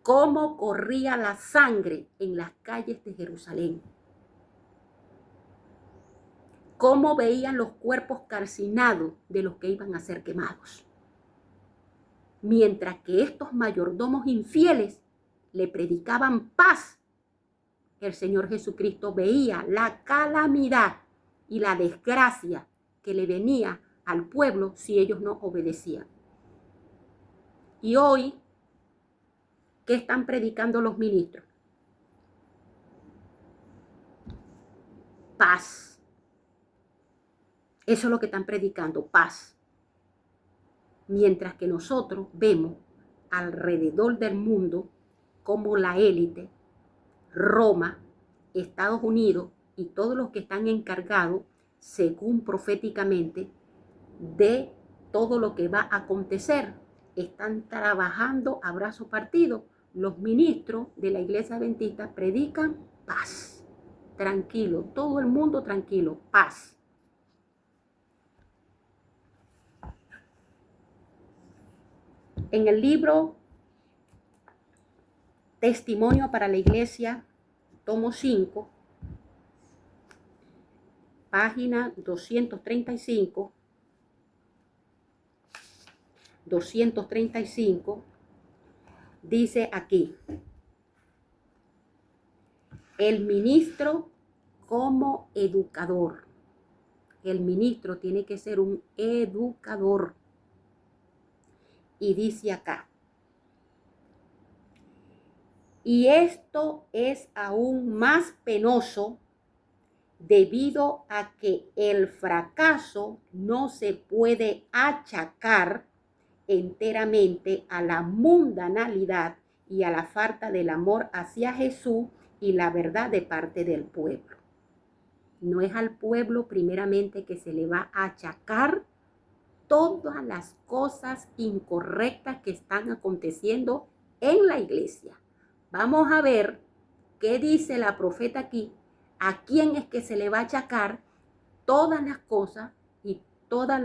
cómo corría la sangre en las calles de Jerusalén, cómo veían los cuerpos calcinados de los que iban a ser quemados. Mientras que estos mayordomos infieles le predicaban paz, el Señor Jesucristo veía la calamidad y la desgracia que le venía al pueblo si ellos no obedecían. Y hoy, ¿qué están predicando los ministros? Paz. Eso es lo que están predicando, paz. Mientras que nosotros vemos alrededor del mundo como la élite, Roma, Estados Unidos y todos los que están encargados, según proféticamente, de todo lo que va a acontecer, están trabajando a brazo partido. Los ministros de la iglesia adventista predican paz, tranquilo, todo el mundo tranquilo, paz. En el libro Testimonio para la Iglesia, tomo 5, página 235, dice aquí: el ministro como educador. El ministro tiene que ser un educador. Y dice acá: y esto es aún más penoso debido a que el fracaso no se puede achacar enteramente a la mundanalidad y a la falta del amor hacia Jesús y la verdad de parte del pueblo. No es al pueblo primeramente que se le va a achacar todas las cosas incorrectas que están aconteciendo en la iglesia. Vamos a ver qué dice la profeta aquí, a quién es que se le va a achacar todas las cosas y todos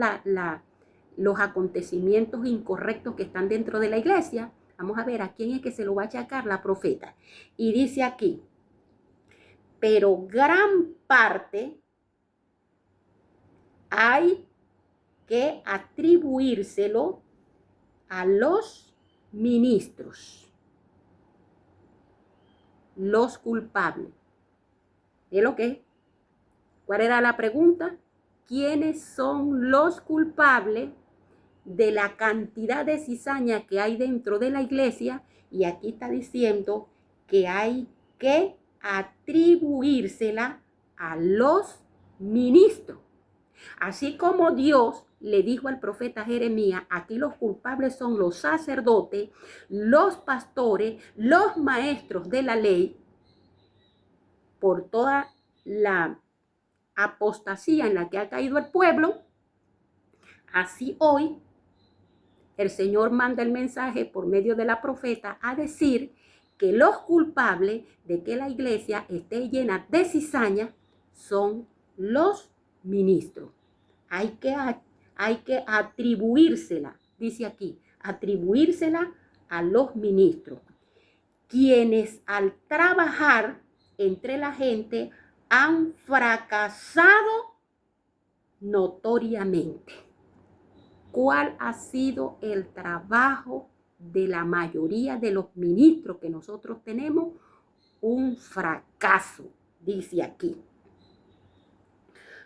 los acontecimientos incorrectos que están dentro de la iglesia. Vamos a ver a quién es que se lo va a achacar la profeta. Y dice aquí: pero gran parte hay que atribuírselo a los ministros, los culpables. ¿Es lo que? ¿Cuál era la pregunta? ¿Quiénes son los culpables de la cantidad de cizaña que hay dentro de la iglesia? Y aquí está diciendo que hay que atribuírsela a los ministros. Así como Dios le dijo al profeta Jeremías, aquí los culpables son los sacerdotes, los pastores, los maestros de la ley, por toda la apostasía en la que ha caído el pueblo. Así hoy el Señor manda el mensaje por medio de la profeta a decir que los culpables de que la iglesia esté llena de cizaña son los ministros. Hay que atribuírsela, dice aquí, atribuírsela a los ministros, quienes al trabajar entre la gente han fracasado notoriamente. ¿Cuál ha sido el trabajo de la mayoría de los ministros que nosotros tenemos? Un fracaso, dice aquí.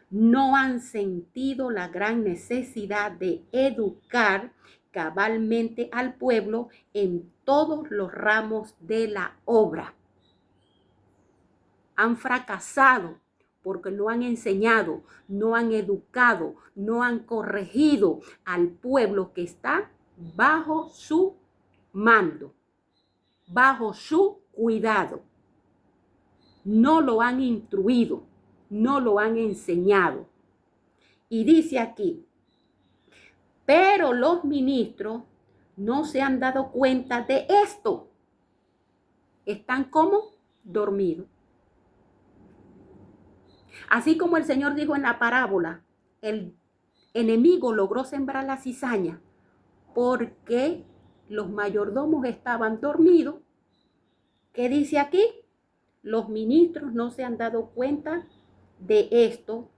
No han sentido la gran necesidad de educar cabalmente al pueblo en todos los ramos de la obra. Han fracasado porque no han enseñado, no han educado, no han corregido al pueblo que está bajo su mando, bajo su cuidado. No lo han instruido, no lo han enseñado. Y dice aquí, pero los ministros no se han dado cuenta de esto. Están como dormidos. Así como el Señor dijo en la parábola, el enemigo logró sembrar la cizaña porque los mayordomos estaban dormidos. ¿Qué dice aquí? Los ministros no se han dado cuenta de esto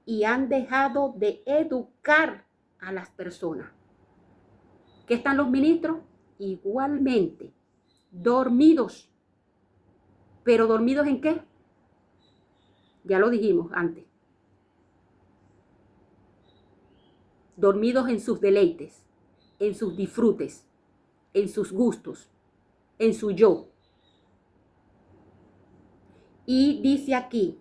y han dejado de educar a las personas. ¿Qué están los ministros? Igualmente, dormidos. ¿Pero dormidos en qué? Ya lo dijimos antes. Dormidos en sus deleites, en sus disfrutes, en sus gustos, en su yo. Y dice aquí,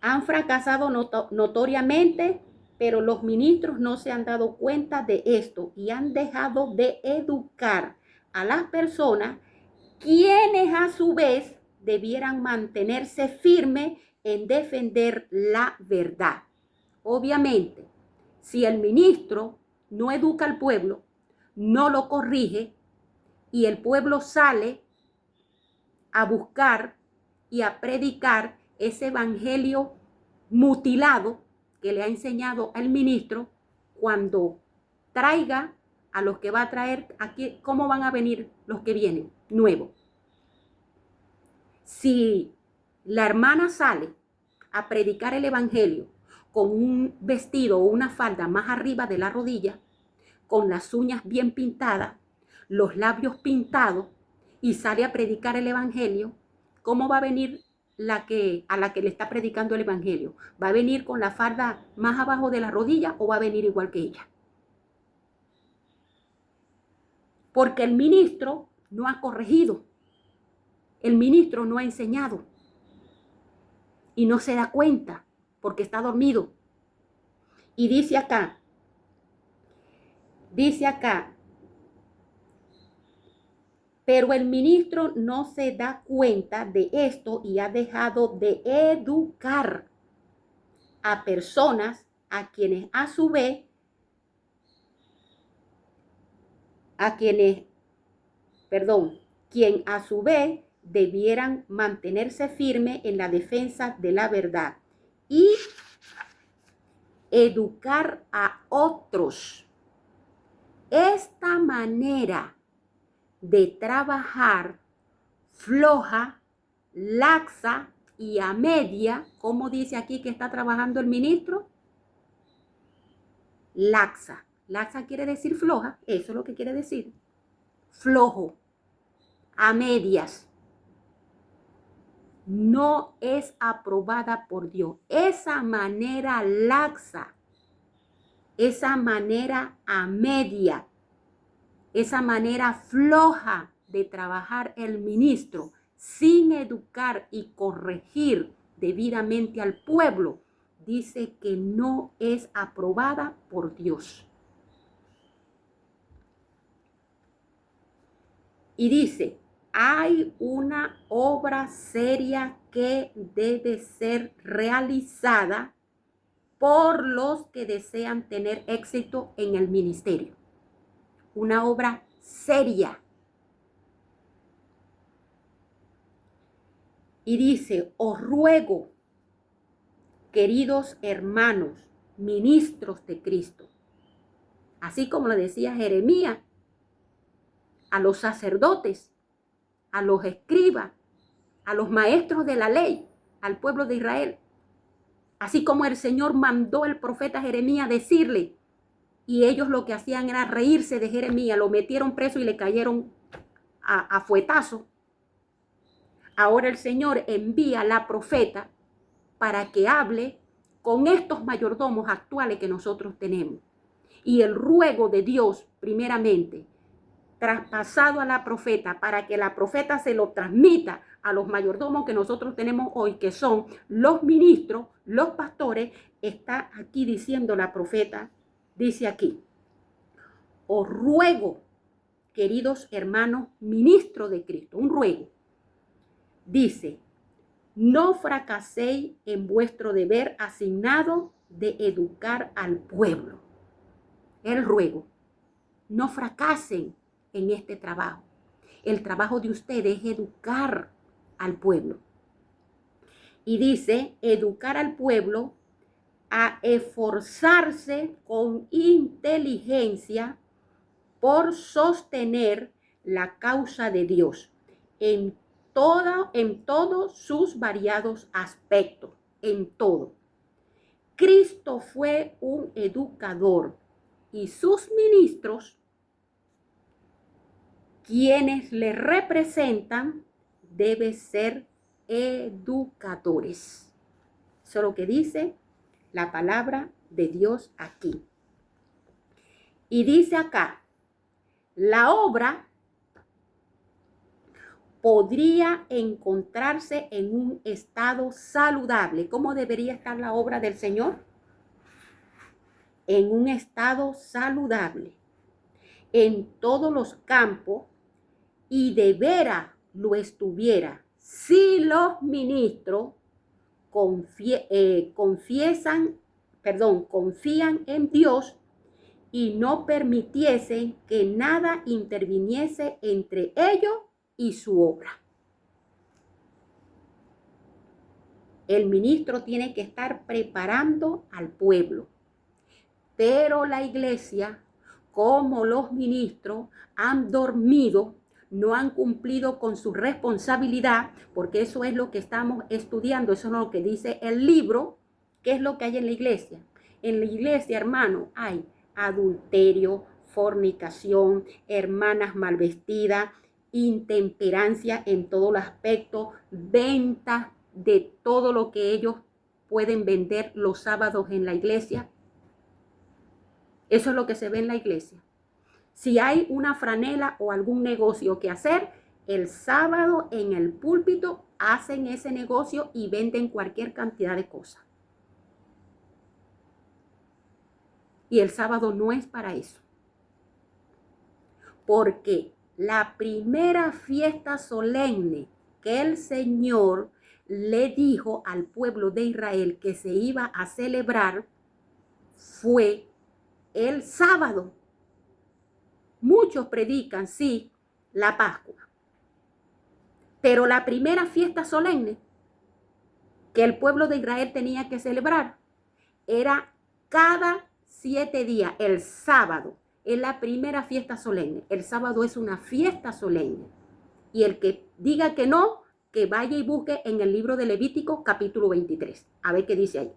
han fracasado notoriamente, pero los ministros no se han dado cuenta de esto y han dejado de educar a las personas, quienes a su vez debieran mantenerse firmes en defender la verdad. Obviamente, si el ministro no educa al pueblo, no lo corrige y el pueblo sale a buscar y a predicar ese evangelio mutilado que le ha enseñado al ministro, cuando traiga a los que va a traer aquí, ¿cómo van a venir los que vienen nuevos? Si la hermana sale a predicar el evangelio con un vestido o una falda más arriba de la rodilla, con las uñas bien pintadas, los labios pintados, y sale a predicar el evangelio, ¿cómo va a venir a la que le está predicando el evangelio? ¿Va a venir con la falda más abajo de la rodilla o va a venir igual que ella? Porque el ministro no ha corregido, el ministro no ha enseñado y no se da cuenta porque está dormido. Y dice acá, pero el ministro no se da cuenta de esto y ha dejado de educar a personas a quienes a su vez, quien a su vez debieran mantenerse firmes en la defensa de la verdad y educar a otros. Esta manera de trabajar floja, laxa y a media, ¿cómo dice aquí que está trabajando el ministro? Laxa, Laxa quiere decir floja, eso es lo que quiere decir. Flojo, a medias. No es aprobada por Dios. Esa manera laxa, esa manera a media, esa manera floja de trabajar el ministro sin educar y corregir debidamente al pueblo, dice que no es aprobada por Dios. Y dice, hay una obra seria que debe ser realizada por los que desean tener éxito en el ministerio. Una obra seria. Y dice, os ruego, queridos hermanos, ministros de Cristo, así como le decía Jeremías, a los sacerdotes, a los escribas, a los maestros de la ley, al pueblo de Israel. Así como el Señor mandó al profeta Jeremías decirle, y ellos lo que hacían era reírse de Jeremías, lo metieron preso y le cayeron a fuetazo. Ahora el Señor envía a la profeta para que hable con estos mayordomos actuales que nosotros tenemos. Y el ruego de Dios, primeramente, traspasado a la profeta para que la profeta se lo transmita a los mayordomos que nosotros tenemos hoy, que son los ministros, los pastores, está aquí diciendo la profeta, dice aquí, os ruego, queridos hermanos, ministros de Cristo, un ruego, dice, no fracaséis en vuestro deber asignado de educar al pueblo. El ruego, no fracasen en este trabajo. El trabajo de ustedes es educar al pueblo. Y dice, educar al pueblo a esforzarse con inteligencia por sostener la causa de Dios en todos sus variados aspectos, en todo. Cristo fue un educador y sus ministros, quienes le representan, deben ser educadores. Eso es lo que dice la palabra de Dios aquí. Y dice acá, la obra podría encontrarse en un estado saludable. ¿Cómo debería estar la obra del Señor? En un estado saludable, en todos los campos, y de veras lo estuviera si los ministros confían en Dios y no permitiesen que nada interviniese entre ellos y su obra. El ministro tiene que estar preparando al pueblo, pero la iglesia, como los ministros, han dormido, no han cumplido con su responsabilidad, porque eso es lo que estamos estudiando, eso es lo que dice el libro. ¿Qué es lo que hay en la iglesia? En la iglesia, hermano, hay adulterio, fornicación, hermanas mal vestidas, intemperancia en todo el aspecto, venta de todo lo que ellos pueden vender los sábados en la iglesia. Eso es lo que se ve en la iglesia. Si hay una franela o algún negocio que hacer, el sábado en el púlpito hacen ese negocio y venden cualquier cantidad de cosas. Y el sábado no es para eso. Porque la primera fiesta solemne que el Señor le dijo al pueblo de Israel que se iba a celebrar fue el sábado. Muchos predican, sí, la Pascua. Pero la primera fiesta solemne que el pueblo de Israel tenía que celebrar era cada 7 días, el sábado. Es la primera fiesta solemne. El sábado es una fiesta solemne. Y el que diga que no, que vaya y busque en el libro de Levítico capítulo 23. A ver qué dice ahí.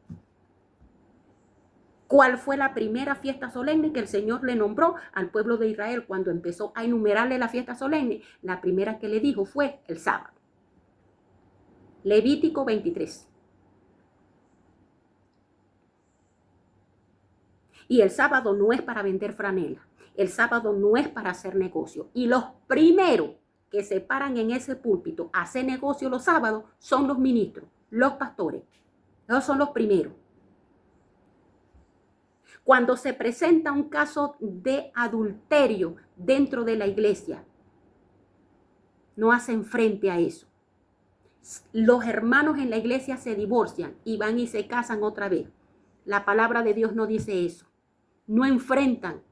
¿Cuál fue la primera fiesta solemne que el Señor le nombró al pueblo de Israel cuando empezó a enumerarle la fiesta solemne? La primera que le dijo fue el sábado. Levítico 23. Y el sábado no es para vender franela. El sábado no es para hacer negocio. Y los primeros que se paran en ese púlpito a hacer negocio los sábados son los ministros, los pastores. Esos son los primeros. Cuando se presenta un caso de adulterio dentro de la iglesia, no hacen frente a eso. Los hermanos en la iglesia se divorcian y van y se casan otra vez. La palabra de Dios no dice eso. No enfrentan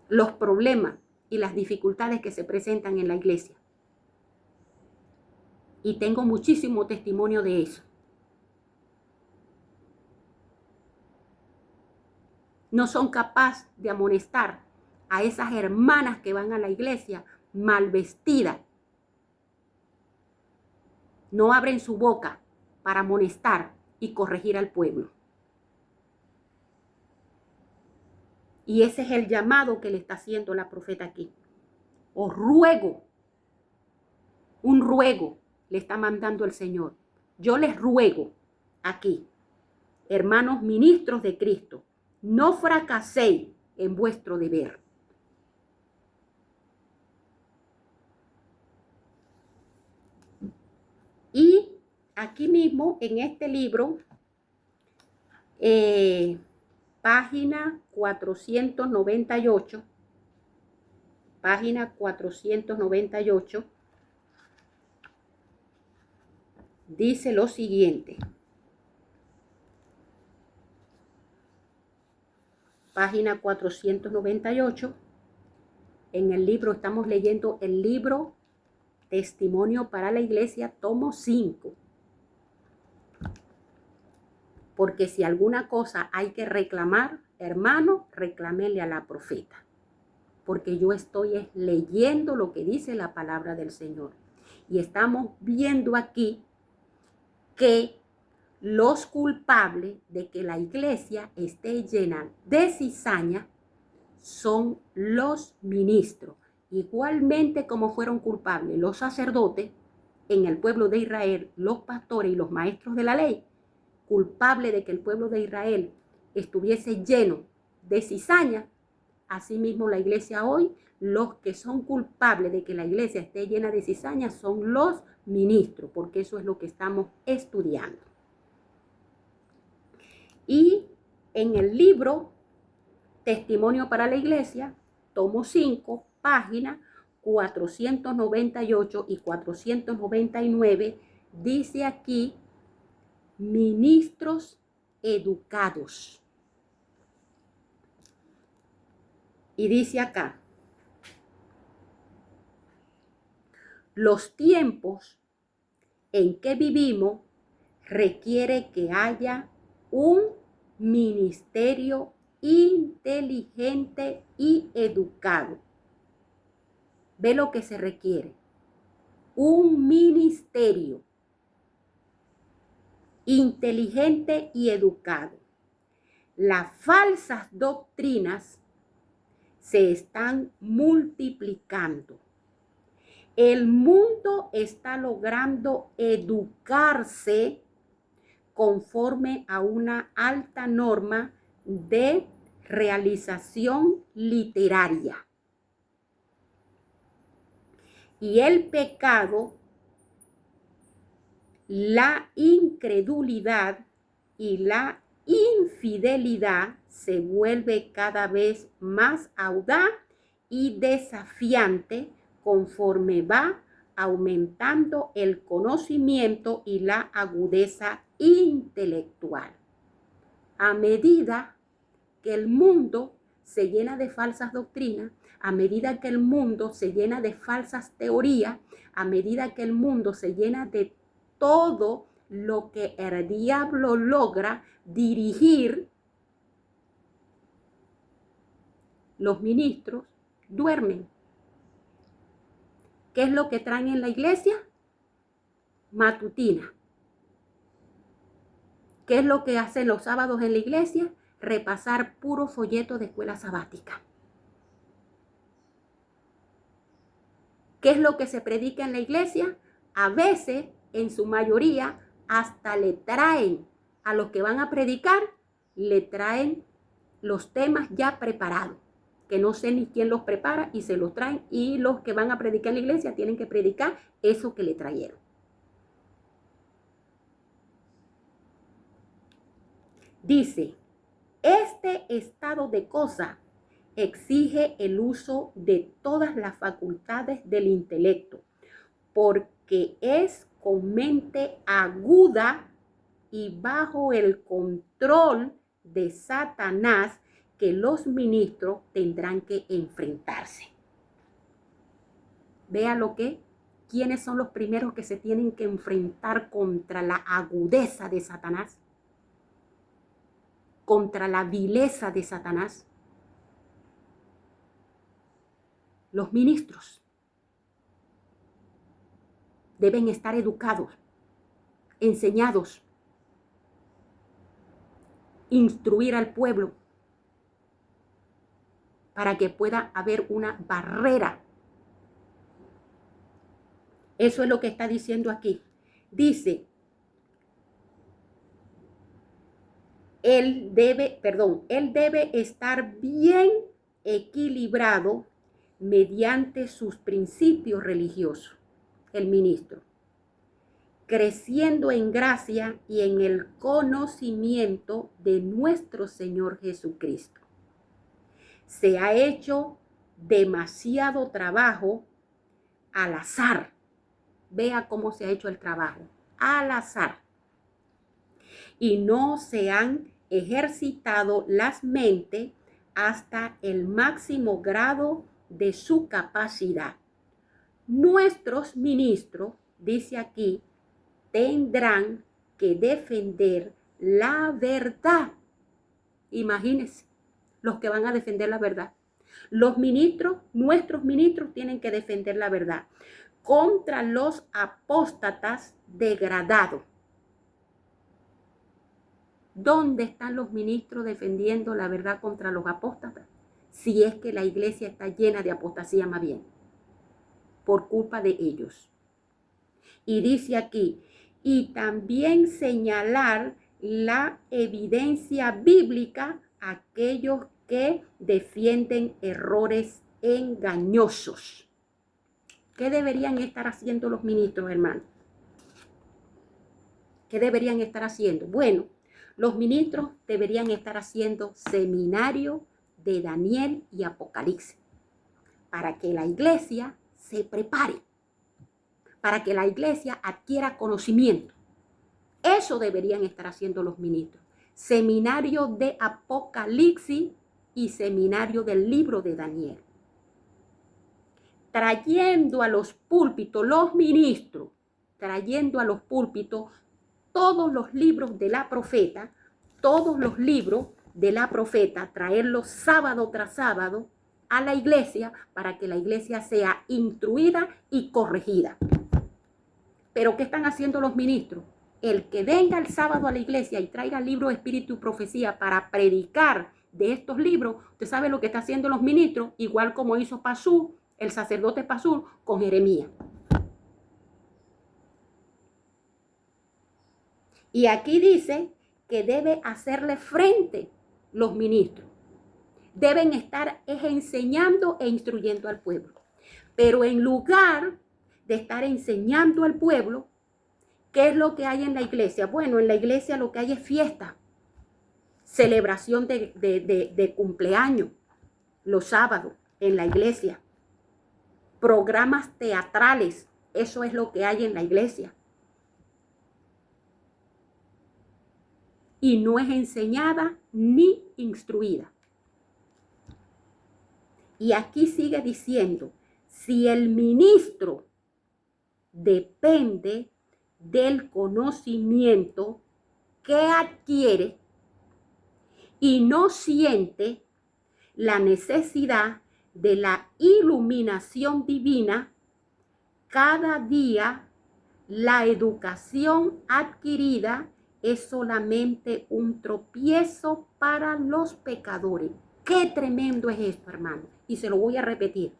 los problemas y las dificultades que se presentan en la iglesia. Y tengo muchísimo testimonio de eso. No son capaces de amonestar a esas hermanas que van a la iglesia mal vestidas. No abren su boca para amonestar y corregir al pueblo. Y ese es el llamado que le está haciendo la profeta aquí. Os ruego, un ruego le está mandando el Señor. Yo les ruego aquí, hermanos ministros de Cristo, no fracaséis en vuestro deber. Y aquí mismo, en este libro, página 498, dice lo siguiente. Página 498, en el libro, estamos leyendo el libro Testimonio para la Iglesia, tomo 5. Porque si alguna cosa hay que reclamar, hermano, reclámele a la profeta. Porque yo estoy leyendo lo que dice la palabra del Señor. Y estamos viendo aquí que los culpables de que la iglesia esté llena de cizaña son los ministros. Igualmente como fueron culpables los sacerdotes en el pueblo de Israel, los pastores y los maestros de la ley, culpable de que el pueblo de Israel estuviese lleno de cizaña, asimismo la iglesia hoy, los que son culpables de que la iglesia esté llena de cizaña son los ministros, porque eso es lo que estamos estudiando. Y en el libro Testimonio para la Iglesia, tomo 5, página 498 y 499, dice aquí, ministros educados. Y dice acá, los tiempos en que vivimos requiere que haya un ministerio inteligente y educado. Ve lo que se requiere. Un ministerio inteligente y educado. Las falsas doctrinas se están multiplicando. El mundo está logrando educarse conforme a una alta norma de realización literaria. Y el pecado, la incredulidad y la infidelidad se vuelve cada vez más audaz y desafiante conforme va aumentando el conocimiento y la agudeza intelectual. A medida que el mundo se llena de falsas doctrinas, a medida que el mundo se llena de falsas teorías, a medida que el mundo se llena de todo lo que el diablo logra dirigir, los ministros duermen. ¿Qué es lo que traen en la iglesia? Matutina. ¿Qué es lo que hacen los sábados en la iglesia? Repasar puro folleto de escuela sabática. ¿Qué es lo que se predica en la iglesia? A veces, en su mayoría, hasta le traen a los que van a predicar, le traen los temas ya preparados, que no sé ni quién los prepara y se los traen, y los que van a predicar en la iglesia tienen que predicar eso que le trajeron. Dice, este estado de cosas exige el uso de todas las facultades del intelecto, porque es con mente aguda y bajo el control de Satanás que los ministros tendrán que enfrentarse. Vea lo que, ¿quiénes son los primeros que se tienen que enfrentar contra la agudeza de Satanás? Contra la vileza de Satanás. Los ministros deben estar educados, enseñados, instruir al pueblo para que pueda haber una barrera. Eso es lo que está diciendo aquí. Dice, él debe estar bien equilibrado mediante sus principios religiosos, el ministro, creciendo en gracia y en el conocimiento de nuestro Señor Jesucristo. Se ha hecho demasiado trabajo al azar. Vea cómo se ha hecho el trabajo, al azar. Y no se han ejercitado las mentes hasta el máximo grado de su capacidad. Nuestros ministros, dice aquí, tendrán que defender la verdad. Imagínense, los que van a defender la verdad. Los ministros, nuestros ministros, tienen que defender la verdad contra los apóstatas degradados. ¿Dónde están los ministros defendiendo la verdad contra los apóstatas? Si es que la iglesia está llena de apostasía más bien, por culpa de ellos. Y dice aquí, y también señalar la evidencia bíblica a aquellos que defienden errores engañosos. ¿Qué deberían estar haciendo los ministros, hermanos? ¿Qué deberían estar haciendo? Bueno, los ministros deberían estar haciendo seminario de Daniel y Apocalipsis para que la iglesia se prepare, para que la iglesia adquiera conocimiento. Eso deberían estar haciendo los ministros. Seminario de Apocalipsis y seminario del libro de Daniel. Trayendo a los púlpitos, los ministros, trayendo a los púlpitos todos los libros de la profeta, traerlos sábado tras sábado a la iglesia para que la iglesia sea instruida y corregida. ¿Pero qué están haciendo los ministros? El que venga el sábado a la iglesia y traiga el libro de Espíritu y Profecía para predicar de estos libros, usted sabe lo que está haciendo los ministros, igual como hizo Pasur, el sacerdote Pasur, con Jeremías. Y aquí dice que debe hacerle frente los ministros. Deben estar enseñando e instruyendo al pueblo. Pero en lugar de estar enseñando al pueblo, ¿qué es lo que hay en la iglesia? Bueno, en la iglesia lo que hay es fiesta, celebración de cumpleaños, los sábados en la iglesia, programas teatrales, eso es lo que hay en la iglesia. Y no es enseñada ni instruida. Y aquí sigue diciendo, si el ministro depende del conocimiento que adquiere y no siente la necesidad de la iluminación divina, cada día la educación adquirida es solamente un tropiezo para los pecadores. Qué tremendo es esto, hermano. Y se lo voy a repetir,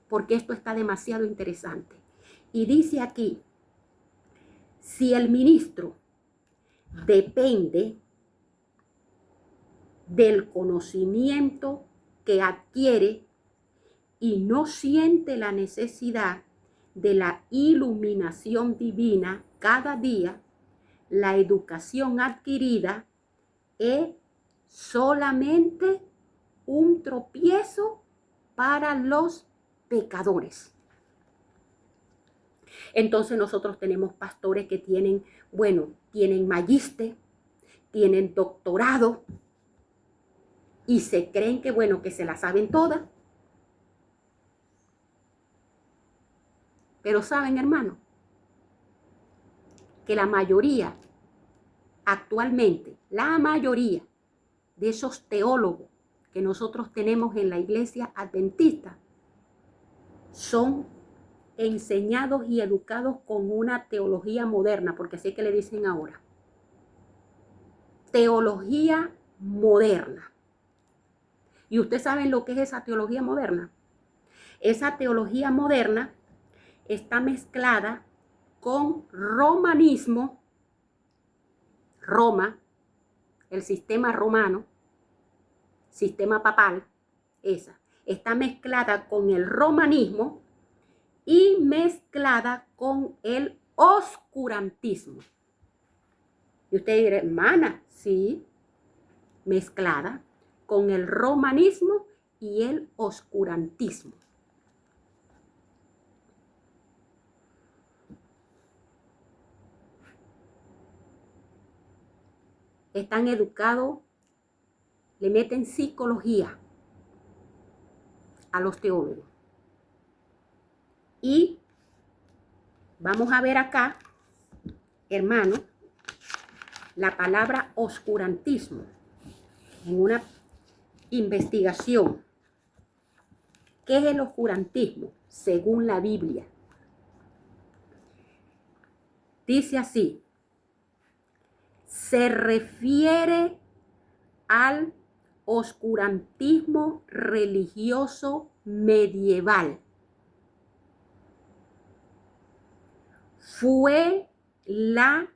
porque esto está demasiado interesante. Y dice aquí, si el ministro depende del conocimiento que adquiere y no siente la necesidad de la iluminación divina cada día, la educación adquirida es solamente un tropiezo para los pecadores. Entonces nosotros tenemos pastores que tienen magíster, tienen doctorado y se creen que se la saben todas. Pero saben, hermano, que la mayoría, actualmente, la mayoría de esos teólogos que nosotros tenemos en la iglesia adventista son enseñados y educados con una teología moderna, porque así es que le dicen ahora. Teología moderna. ¿Y ustedes saben lo que es esa teología moderna? Esa teología moderna está mezclada con romanismo, Roma, el sistema romano, sistema papal, esa, está mezclada con el romanismo y mezclada con el oscurantismo. Y usted dirá, hermana, sí, mezclada con el romanismo y el oscurantismo. Están educados, le meten psicología a los teólogos. Y vamos a ver acá, hermano, la palabra oscurantismo en una investigación. ¿Qué es el oscurantismo? Según la Biblia. Dice así, se refiere al oscurantismo religioso medieval. Fue la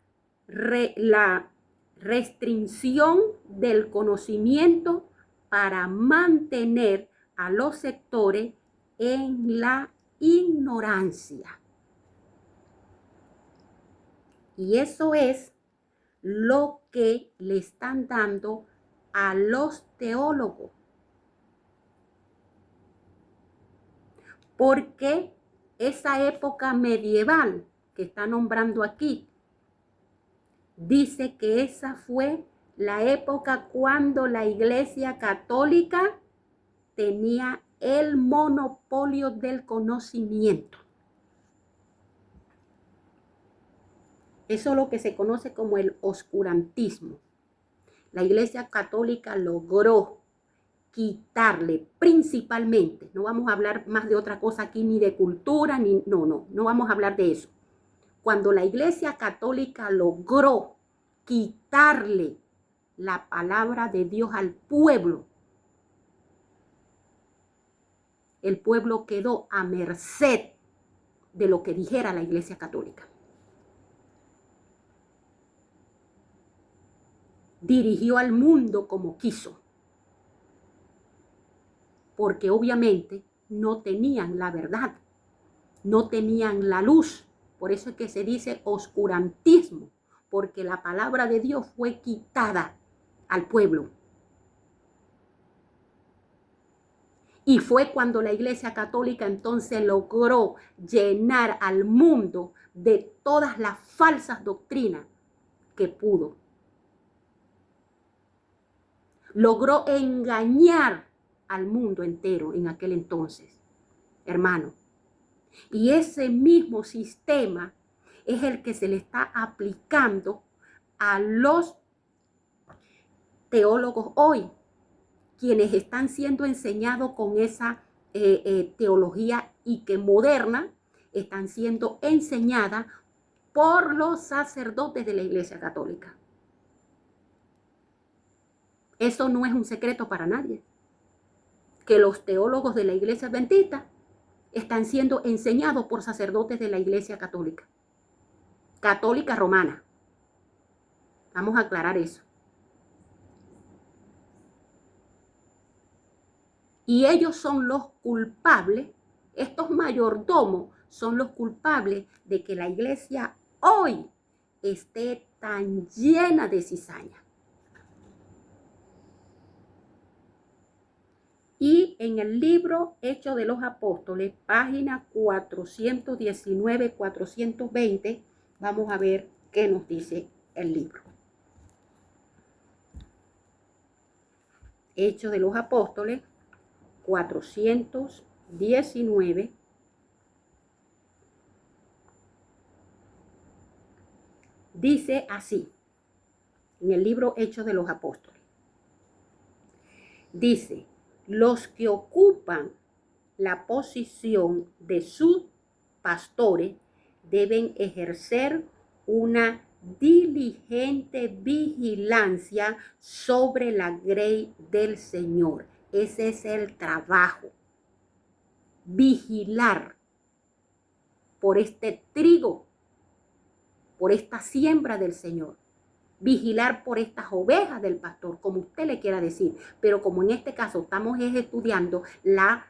restricción del conocimiento para mantener a los sectores en la ignorancia. Y eso es lo que le están dando a los teólogos. Porque esa época medieval que está nombrando aquí, dice que esa fue la época cuando la Iglesia Católica tenía el monopolio del conocimiento. Eso es lo que se conoce como el oscurantismo. La Iglesia Católica logró quitarle principalmente, no vamos a hablar más de otra cosa aquí, ni de cultura, no vamos a hablar de eso. Cuando la Iglesia Católica logró quitarle la palabra de Dios al pueblo, el pueblo quedó a merced de lo que dijera la Iglesia Católica. Dirigió al mundo como quiso, porque obviamente no tenían la verdad, no tenían la luz. Por eso es que se dice oscurantismo, porque la palabra de Dios fue quitada al pueblo. Y fue cuando la Iglesia Católica entonces logró llenar al mundo de todas las falsas doctrinas que pudo. Logró engañar al mundo entero en aquel entonces, hermano. Y ese mismo sistema es el que se le está aplicando a los teólogos hoy, quienes están siendo enseñados con esa teología y que moderna están siendo enseñadas por los sacerdotes de la Iglesia Católica. Eso no es un secreto para nadie, que los teólogos de la Iglesia Adventista están siendo enseñados por sacerdotes de la Iglesia Católica Romana. Vamos a aclarar eso. Y ellos son los culpables, estos mayordomos son los culpables de que la iglesia hoy esté tan llena de cizaña. Y en el libro Hechos de los Apóstoles, página 419-420, vamos a ver qué nos dice el libro. Hechos de los Apóstoles, 419. Dice así, en el libro Hechos de los Apóstoles. Dice, los que ocupan la posición de sus pastores deben ejercer una diligente vigilancia sobre la grey del Señor. Ese es el trabajo. Vigilar por este trigo, por esta siembra del Señor. Vigilar por estas ovejas del pastor, como usted le quiera decir. Pero como en este caso estamos estudiando la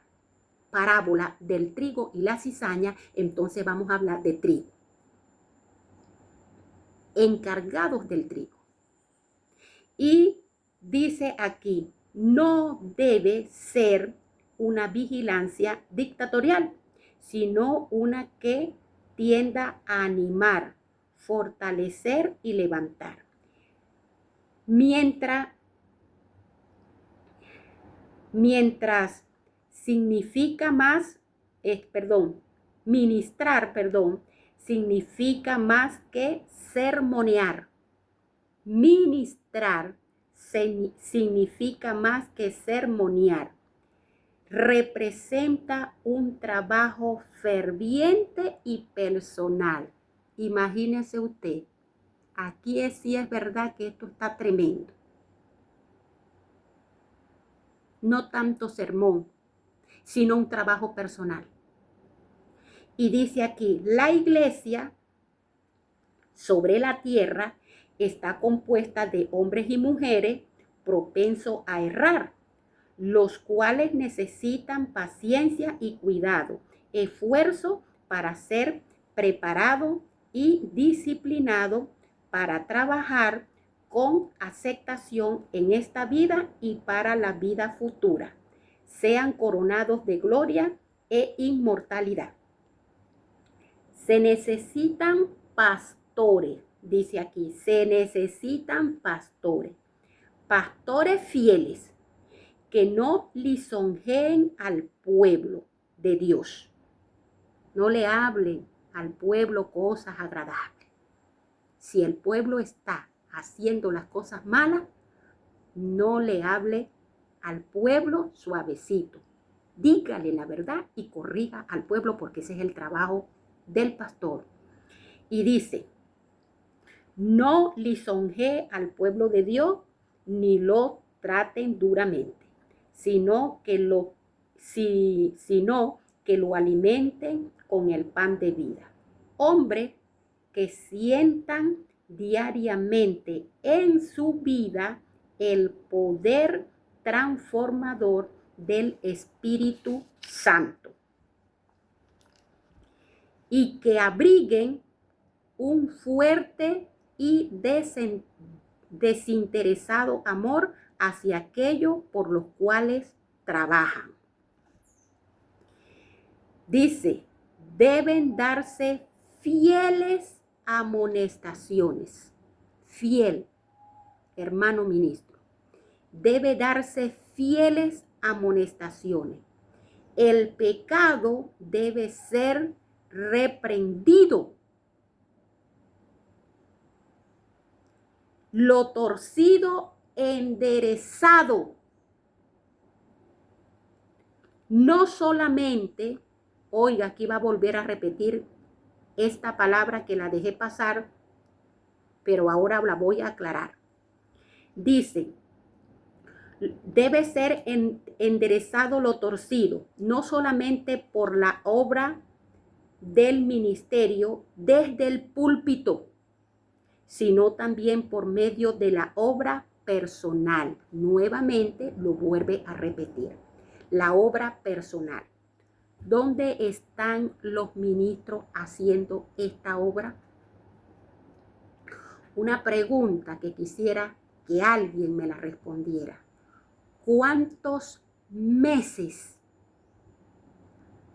parábola del trigo y la cizaña, entonces vamos a hablar de trigo. Encargados del trigo. Y dice aquí, no debe ser una vigilancia dictatorial, sino una que tienda a animar, fortalecer y levantar. Mientras significa más, ministrar, significa más que sermonear. Ministrar significa más que sermonear. Representa un trabajo ferviente y personal. Imagínese usted, aquí sí es verdad que esto está tremendo. No tanto sermón, sino un trabajo personal. Y dice aquí, la iglesia sobre la tierra está compuesta de hombres y mujeres propensos a errar, los cuales necesitan paciencia y cuidado, esfuerzo para ser preparado y disciplinado para trabajar con aceptación en esta vida y para la vida futura. Sean coronados de gloria e inmortalidad. Se necesitan pastores, dice aquí, se necesitan pastores. Pastores fieles que no lisonjeen al pueblo de Dios. No le hablen al pueblo cosas agradables. Si el pueblo está haciendo las cosas malas, no le hable al pueblo suavecito. Dígale la verdad y corrija al pueblo, porque ese es el trabajo del pastor. Y dice, no lisonjee al pueblo de Dios ni lo traten duramente, sino que lo alimenten con el pan de vida. Hombres que sientan diariamente en su vida el poder transformador del Espíritu Santo y que abriguen un fuerte y desinteresado amor hacia aquello por los cuales trabajan. Dice, deben darse fieles amonestaciones. Fiel, hermano ministro, debe darse fieles amonestaciones. El pecado debe ser reprendido. Lo torcido enderezado. No solamente, oiga, aquí va a volver a repetir esta palabra que la dejé pasar, pero ahora la voy a aclarar. Dice, Debe ser enderezado lo torcido, no solamente por la obra del ministerio desde el púlpito, sino también por medio de la obra personal. Nuevamente lo vuelve a repetir. La obra personal. ¿Dónde están los ministros haciendo esta obra? Una pregunta que quisiera que alguien me la respondiera. ¿Cuántos meses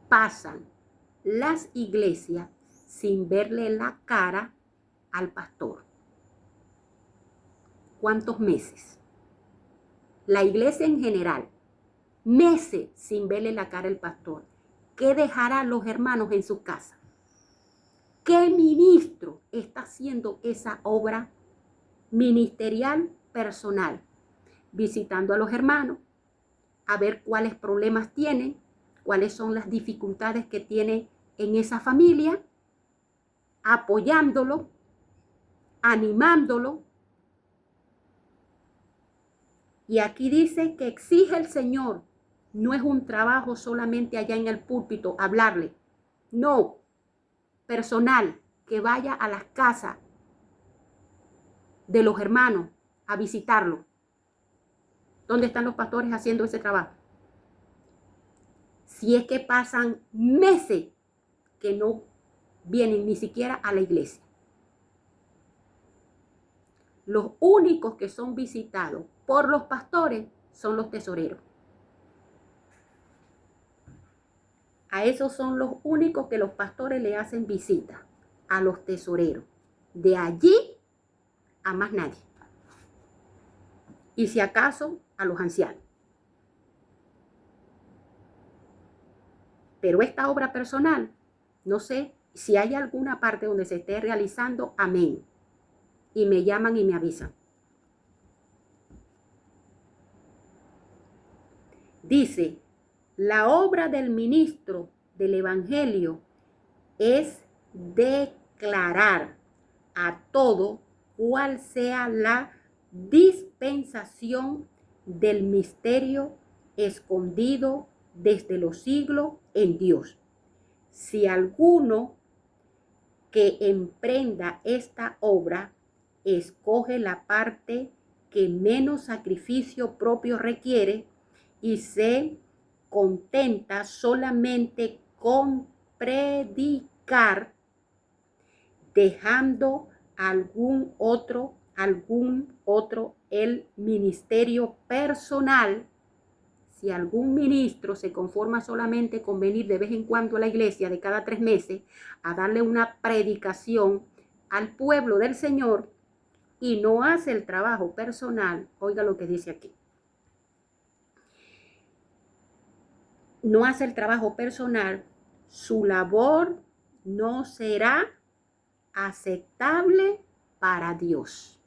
pasan las iglesias sin verle la cara al pastor? ¿Cuántos meses? La iglesia en general, meses sin verle la cara al pastor. ¿Qué dejará los hermanos en su casa? ¿Qué ministro está haciendo esa obra ministerial personal? Visitando a los hermanos, a ver cuáles problemas tienen, cuáles son las dificultades que tiene en esa familia, apoyándolo, animándolo. Y aquí dice que exige el Señor. No es un trabajo solamente allá en el púlpito, hablarle. No, personal, que vaya a las casas de los hermanos a visitarlo. ¿Dónde están los pastores haciendo ese trabajo? Si es que pasan meses que no vienen ni siquiera a la iglesia. Los únicos que son visitados por los pastores son los tesoreros. A esos son los únicos que los pastores le hacen visita, a los tesoreros. De allí a más nadie. Y si acaso a los ancianos. Pero esta obra personal, no sé si hay alguna parte donde se esté realizando, amén. Y me llaman y me avisan. Dice, la obra del ministro del evangelio es declarar a todo cuál sea la dispensación del misterio escondido desde los siglos en Dios. Si alguno que emprenda esta obra escoge la parte que menos sacrificio propio requiere y se contenta solamente con predicar, dejando algún otro el ministerio personal. Si algún ministro se conforma solamente con venir de vez en cuando a la iglesia, de cada 3 meses, a darle una predicación al pueblo del Señor y no hace el trabajo personal, oiga lo que dice aquí. No hace el trabajo personal, su labor no será aceptable para Dios.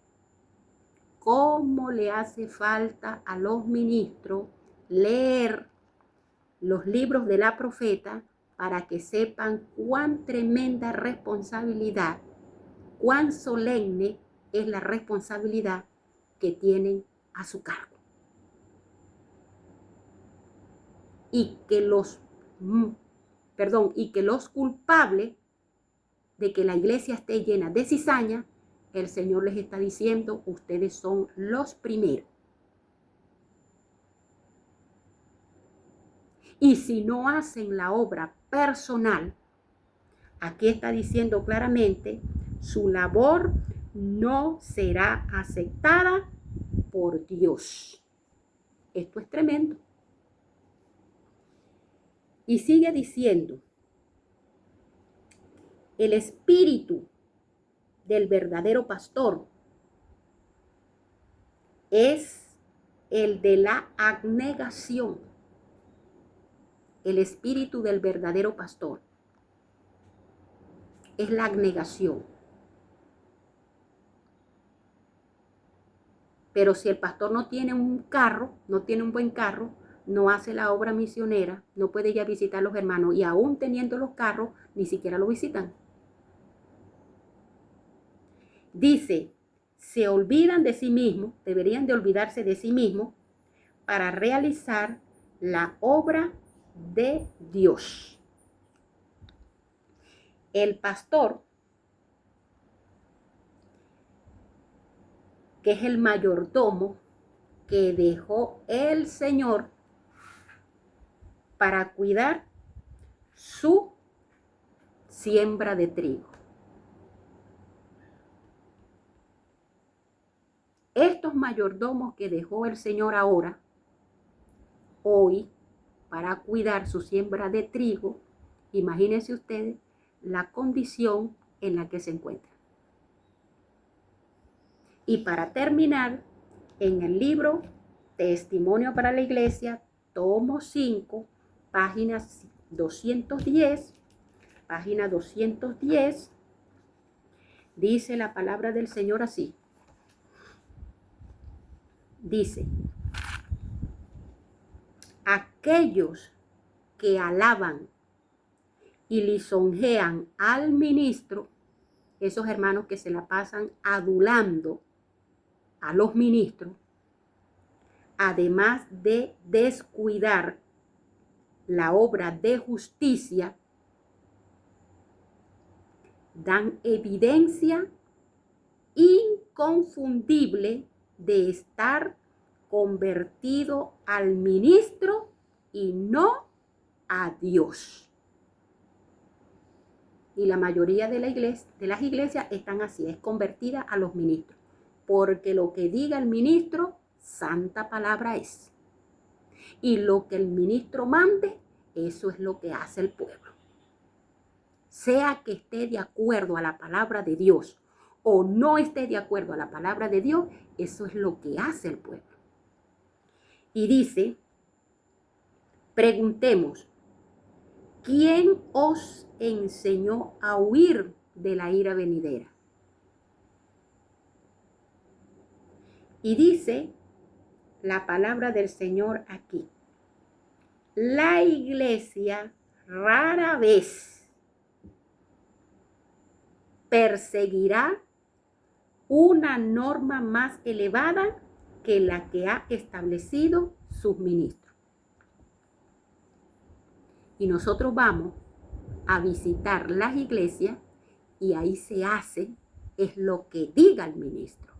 ¿Cómo le hace falta a los ministros leer los libros de la profeta para que sepan cuán tremenda responsabilidad, cuán solemne es la responsabilidad que tienen a su cargo? Y que los culpables de que la iglesia esté llena de cizaña, el Señor les está diciendo, ustedes son los primeros. Y si no hacen la obra personal, aquí está diciendo claramente, su labor no será aceptada por Dios. Esto es tremendo. Y sigue diciendo, el espíritu del verdadero pastor es el de la abnegación. El espíritu del verdadero pastor es la abnegación. Pero si el pastor no tiene un carro, no tiene un buen carro, no hace la obra misionera, no puede ir a visitar a los hermanos y aún teniendo los carros, ni siquiera lo visitan. Dice, se olvidan de sí mismos, deberían de olvidarse de sí mismos, para realizar la obra de Dios. El pastor, que es el mayordomo que dejó el Señor para cuidar su siembra de trigo. Estos mayordomos que dejó el Señor ahora, hoy, para cuidar su siembra de trigo, imagínense ustedes la condición en la que se encuentran. Y para terminar, en el libro Testimonio para la Iglesia, tomo 5, página 210, dice la palabra del Señor así. Dice: aquellos que alaban y lisonjean al ministro, esos hermanos que se la pasan adulando a los ministros, además de descuidar la obra de justicia, dan evidencia inconfundible de estar convertido al ministro y no a Dios. Y la mayoría de las iglesias están así, es convertida a los ministros, porque lo que diga el ministro, santa palabra es. Y lo que el ministro mande, eso es lo que hace el pueblo. Sea que esté de acuerdo a la palabra de Dios o no esté de acuerdo a la palabra de Dios, eso es lo que hace el pueblo. Y dice, preguntemos, ¿quién os enseñó a huir de la ira venidera? Y dice la palabra del Señor aquí: la iglesia rara vez perseguirá una norma más elevada que la que ha establecido sus ministros. Y nosotros vamos a visitar las iglesias y ahí se hace es lo que diga el ministro.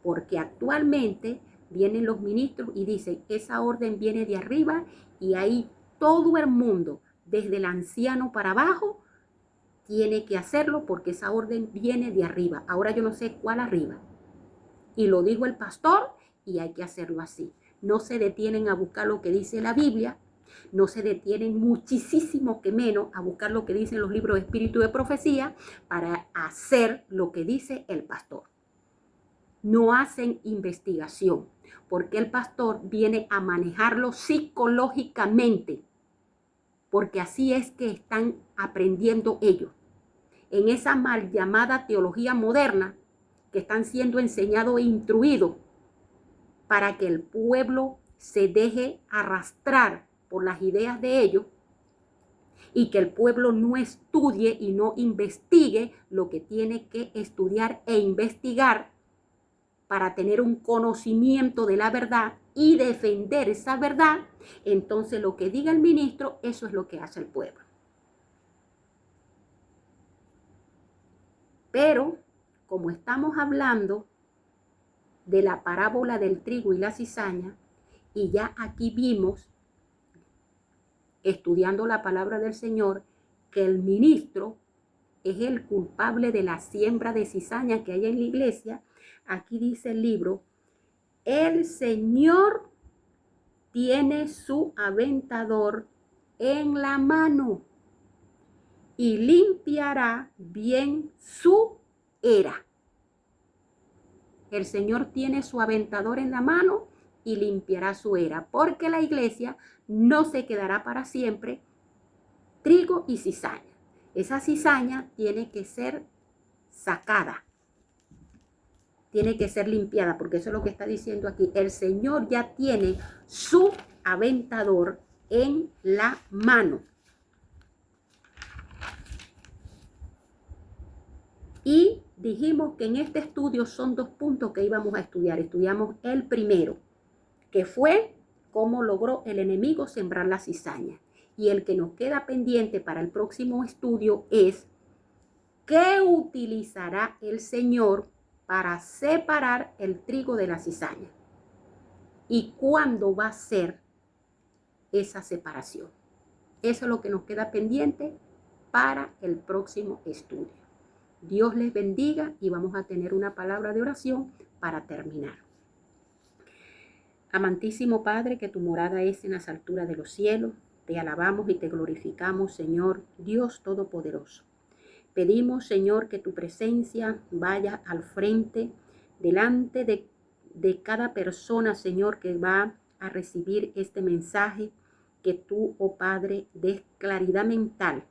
Porque actualmente vienen los ministros y dicen, esa orden viene de arriba, y ahí todo el mundo, desde el anciano para abajo, tiene que hacerlo porque esa orden viene de arriba. Ahora yo no sé cuál arriba. Y lo dijo el pastor y hay que hacerlo así. No se detienen a buscar lo que dice la Biblia, no se detienen muchísimo que menos a buscar lo que dicen los libros de espíritu de profecía para hacer lo que dice el pastor. No hacen investigación, porque el pastor viene a manejarlo psicológicamente, porque así es que están aprendiendo ellos. En esa mal llamada teología moderna, que están siendo enseñados e instruidos para que el pueblo se deje arrastrar por las ideas de ellos y que el pueblo no estudie y no investigue lo que tiene que estudiar e investigar para tener un conocimiento de la verdad y defender esa verdad. Entonces lo que diga el ministro, eso es lo que hace el pueblo. Pero como estamos hablando de la parábola del trigo y la cizaña, y ya aquí vimos, estudiando la palabra del Señor, que el ministro es el culpable de la siembra de cizaña que hay en la iglesia, aquí dice el libro, el Señor tiene su aventador en la mano y limpiará bien su era. El Señor tiene su aventador en la mano y limpiará su era, porque la iglesia no se quedará para siempre trigo y cizaña. Esa cizaña tiene que ser sacada, tiene que ser limpiada, porque eso es lo que está diciendo aquí. El Señor ya tiene su aventador en la mano. Y dijimos que en este estudio son 2 puntos que íbamos a estudiar. Estudiamos el primero, que fue cómo logró el enemigo sembrar la cizaña. Y el que nos queda pendiente para el próximo estudio es qué utilizará el Señor para separar el trigo de la cizaña y cuándo va a ser esa separación. Eso es lo que nos queda pendiente para el próximo estudio. Dios les bendiga y vamos a tener una palabra de oración para terminar. Amantísimo Padre, que tu morada es en las alturas de los cielos, te alabamos y te glorificamos, Señor, Dios Todopoderoso. Pedimos, Señor, que tu presencia vaya al frente, delante de cada persona, Señor, que va a recibir este mensaje, que tú, oh Padre, des claridad mental,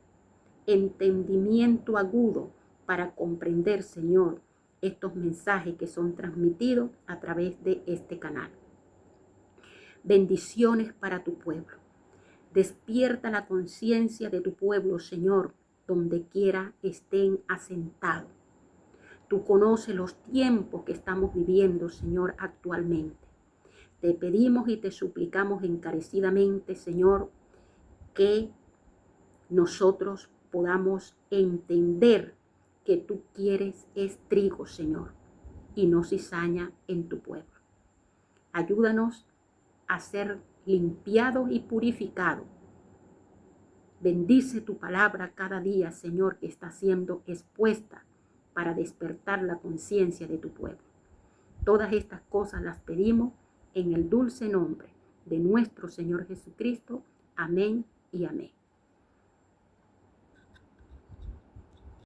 entendimiento agudo para comprender, Señor, estos mensajes que son transmitidos a través de este canal. Bendiciones para tu pueblo. Despierta la conciencia de tu pueblo, Señor, donde quiera estén asentados. Tú conoces los tiempos que estamos viviendo, Señor, actualmente. Te pedimos y te suplicamos encarecidamente, Señor, que nosotros podamos entender que tú quieres es trigo, Señor, y no cizaña en tu pueblo. Ayúdanos a ser limpiados y purificados. Bendice tu palabra cada día, Señor, que está siendo expuesta para despertar la conciencia de tu pueblo. Todas estas cosas las pedimos en el dulce nombre de nuestro Señor Jesucristo. Amén y amén.